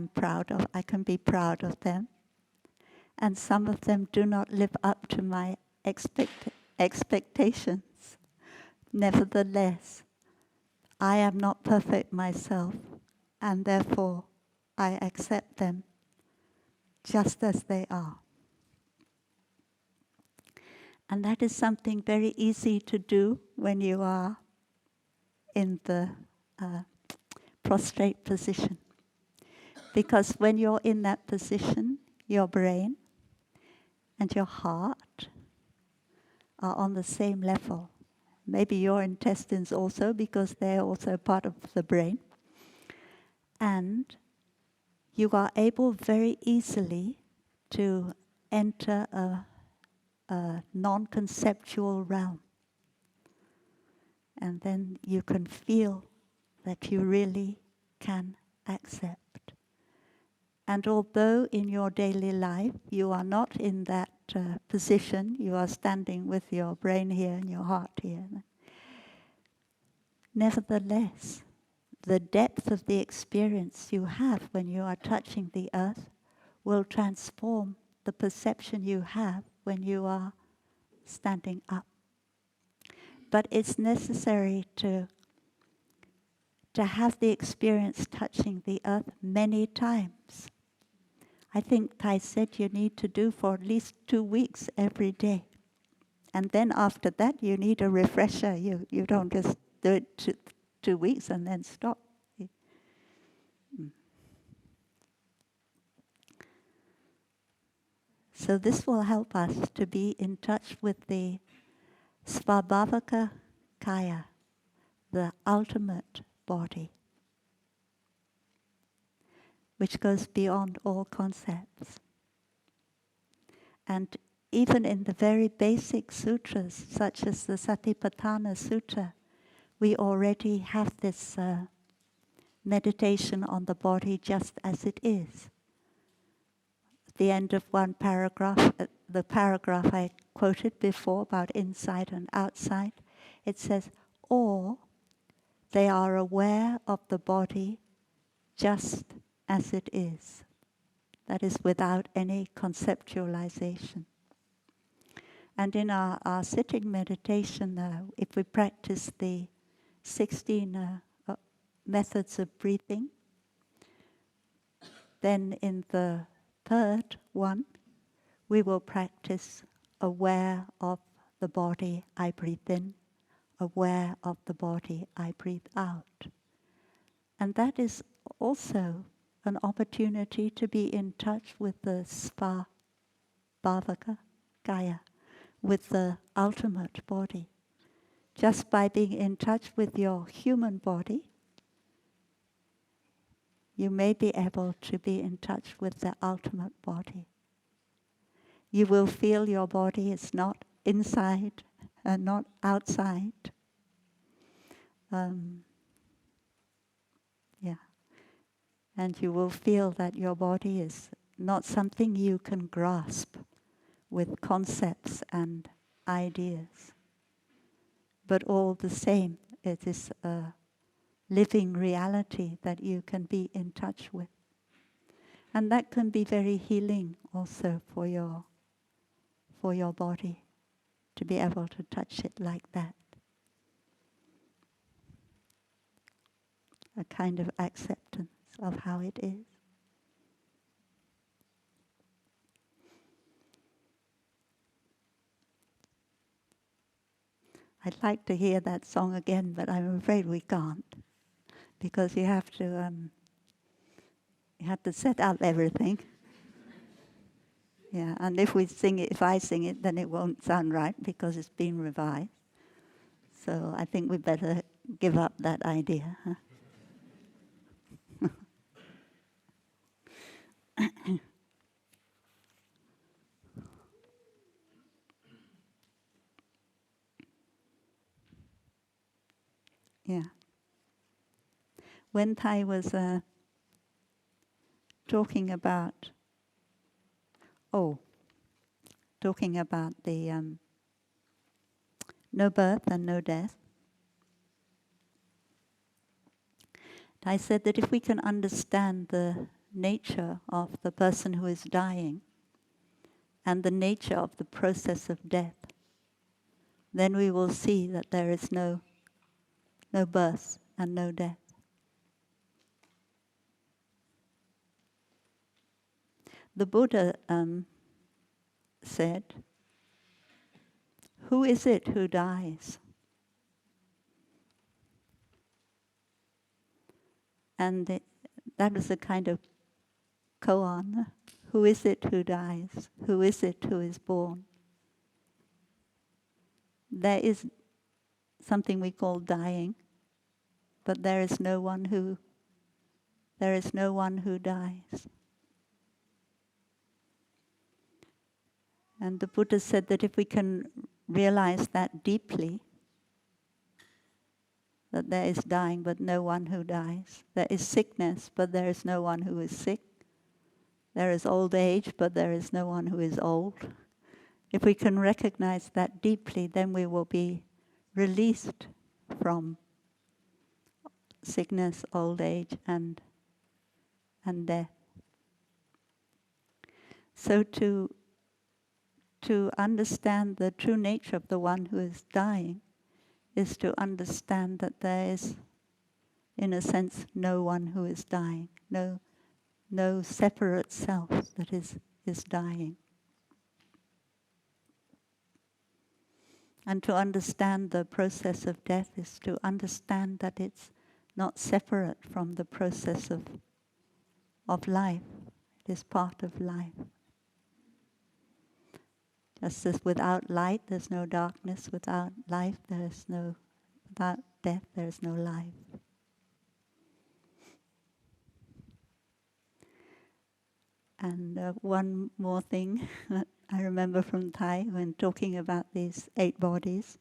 can be proud of them. And some of them do not live up to my expectations. Nevertheless, I am not perfect myself, and therefore I accept them just as they are. And that is something very easy to do when you are in the prostrate position. Because when you're in that position, your brain and your heart are on the same level. Maybe your intestines also, because they're also part of the brain. And you are able very easily to enter a non-conceptual realm. And then you can feel that you really can accept. And although in your daily life you are not in that position, you are standing with your brain here and your heart here. Nevertheless, the depth of the experience you have when you are touching the earth will transform the perception you have when you are standing up. But it's necessary to have the experience touching the earth many times. I think Thai said you need to do for at least 2 weeks every day. And then after that, you need a refresher. You don't just do it 2 weeks and then stop. So this will help us to be in touch with the Svabhavaka Kaya, the ultimate body, which goes beyond all concepts. And even in the very basic sutras, such as the Satipatthana Sutta, we already have this meditation on the body just as it is. At the end of one paragraph, the paragraph I quoted before about inside and outside, it says, or they are aware of the body just as it is. That is without any conceptualization. And in our sitting meditation, if we practice the 16 methods of breathing, then in the third one, we will practice aware of the body I breathe in, aware of the body I breathe out. And that is also an opportunity to be in touch with the Svabhavaka Kaya, with the ultimate body. Just by being in touch with your human body, you may be able to be in touch with the ultimate body. You will feel your body is not inside and not outside. And you will feel that your body is not something you can grasp with concepts and ideas. But all the same, it is a living reality that you can be in touch with. And that can be very healing also for your body, to be able to touch it like that. A kind of acceptance of how it is. I'd like to hear that song again, but I'm afraid we can't, because you have to set up everything. Yeah, and if I sing it, then it won't sound right because it's been revised. So I think we better give up that idea. Huh? Yeah. When Thay was talking about the no birth and no death, I said that if we can understand the nature of the person who is dying and the nature of the process of death, then we will see that there is no birth and no death. The Buddha said, "Who is it who dies?" And that was a kind of koan. Who is it who dies? Who is it who is born? There is something we call dying, but there is no one who dies. And the Buddha said that if we can realize that deeply, that there is dying but no one who dies. There is sickness, but there is no one who is sick. There is old age, but there is no one who is old. If we can recognize that deeply, then we will be released from sickness, old age, and death. So to understand the true nature of the one who is dying is to understand that there is, in a sense, no one who is dying, no separate self that is dying. And to understand the process of death is to understand that it's not separate from the process of life. It is part of life. Just as without light there's no darkness, without death there is no life. And one more thing that I remember from Thay when talking about these 8 bodies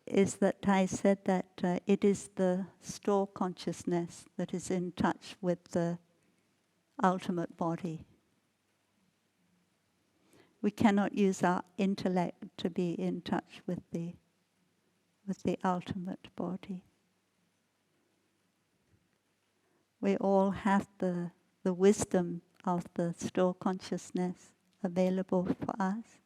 is that Thay said that it is the store consciousness that is in touch with the ultimate body. We cannot use our intellect to be in touch with the ultimate body. We all have the wisdom of the store consciousness available for us.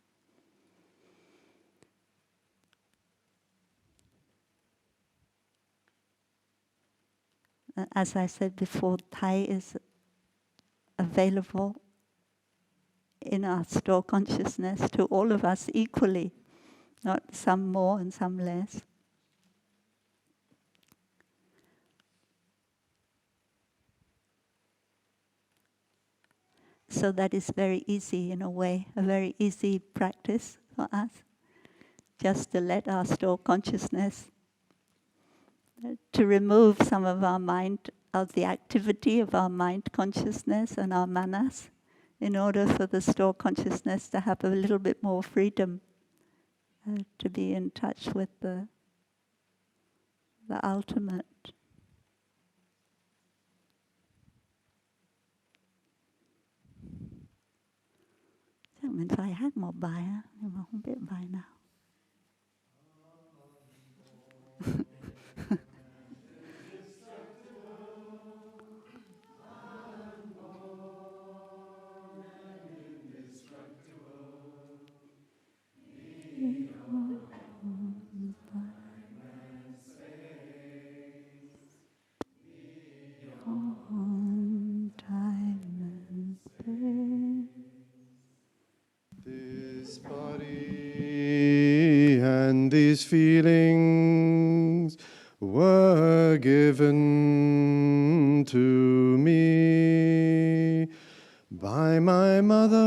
As I said before, Thay is available in our store consciousness to all of us equally, not some more and some less. So that is very easy in a way, a very easy practice for us, just to let our store consciousness, to remove some of our mind, of the activity of our mind consciousness and our manas, in order for the store consciousness to have a little bit more freedom to be in touch with the ultimate. chắc mình phải hát một bài á, nhưng mà không biết bài nào. This body and these feelings were given to me by my mother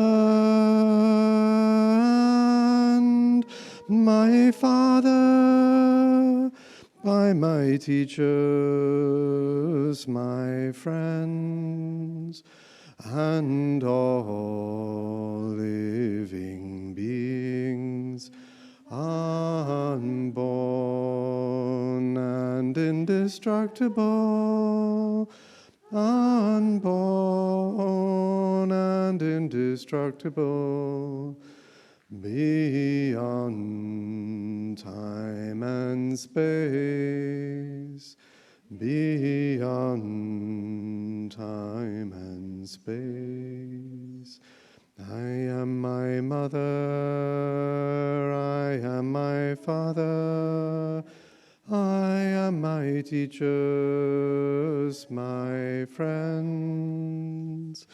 and my father, by my teachers, my friends, and all living beings, unborn indestructible, unborn and indestructible, beyond time and space, beyond time and space. I am my mother, I am my father, I am my teachers, my friends.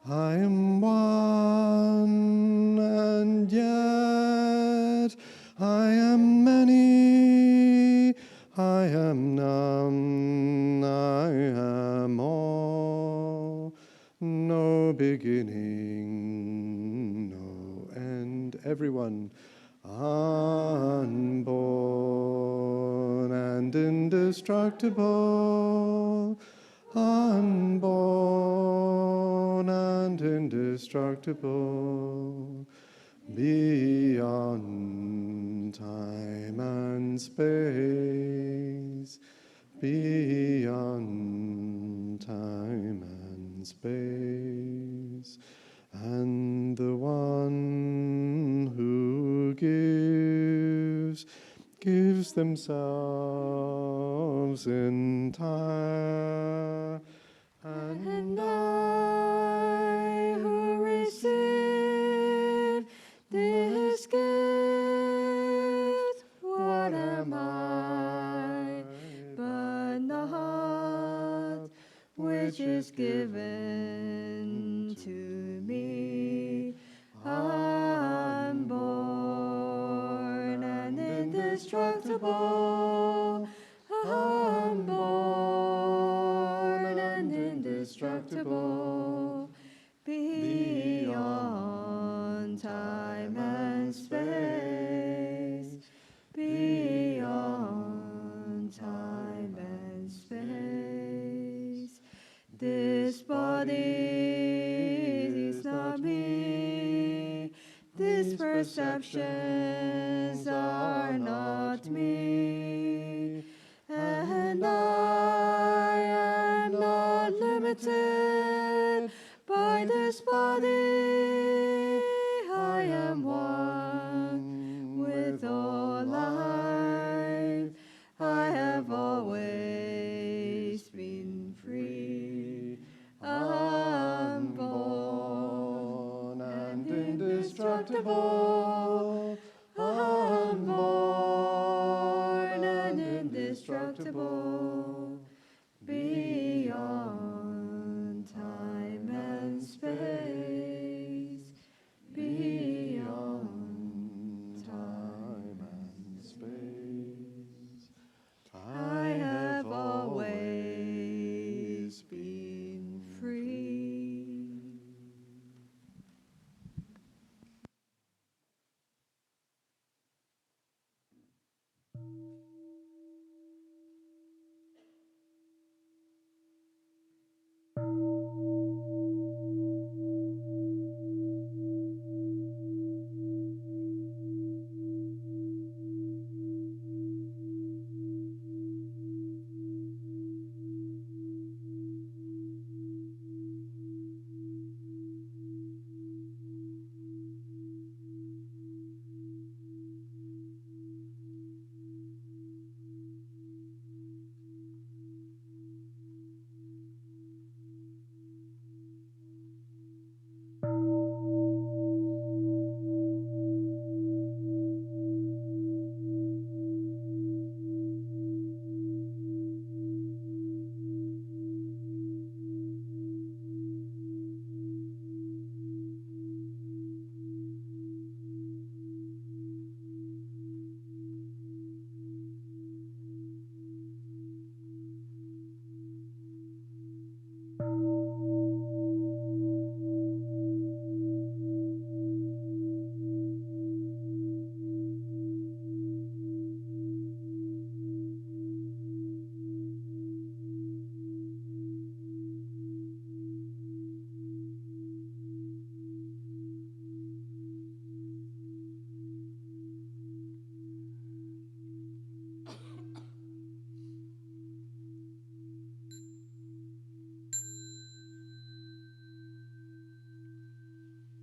I am one, and yet I am many. I am none, I am all. No beginning, no end. Everyone, unborn and indestructible, unborn and indestructible, beyond time and space, beyond time and space. And the one who gives themselves entire, and I who receive this gift, what am I but not which is given to me? Unborn and indestructible, unborn and indestructible, beyond time and space, beyond time and space. This body is not me, these perceptions are not me, and I am not limited by this body. I am one with all life. I have always been free. Unborn and indestructible, unborn and indestructible,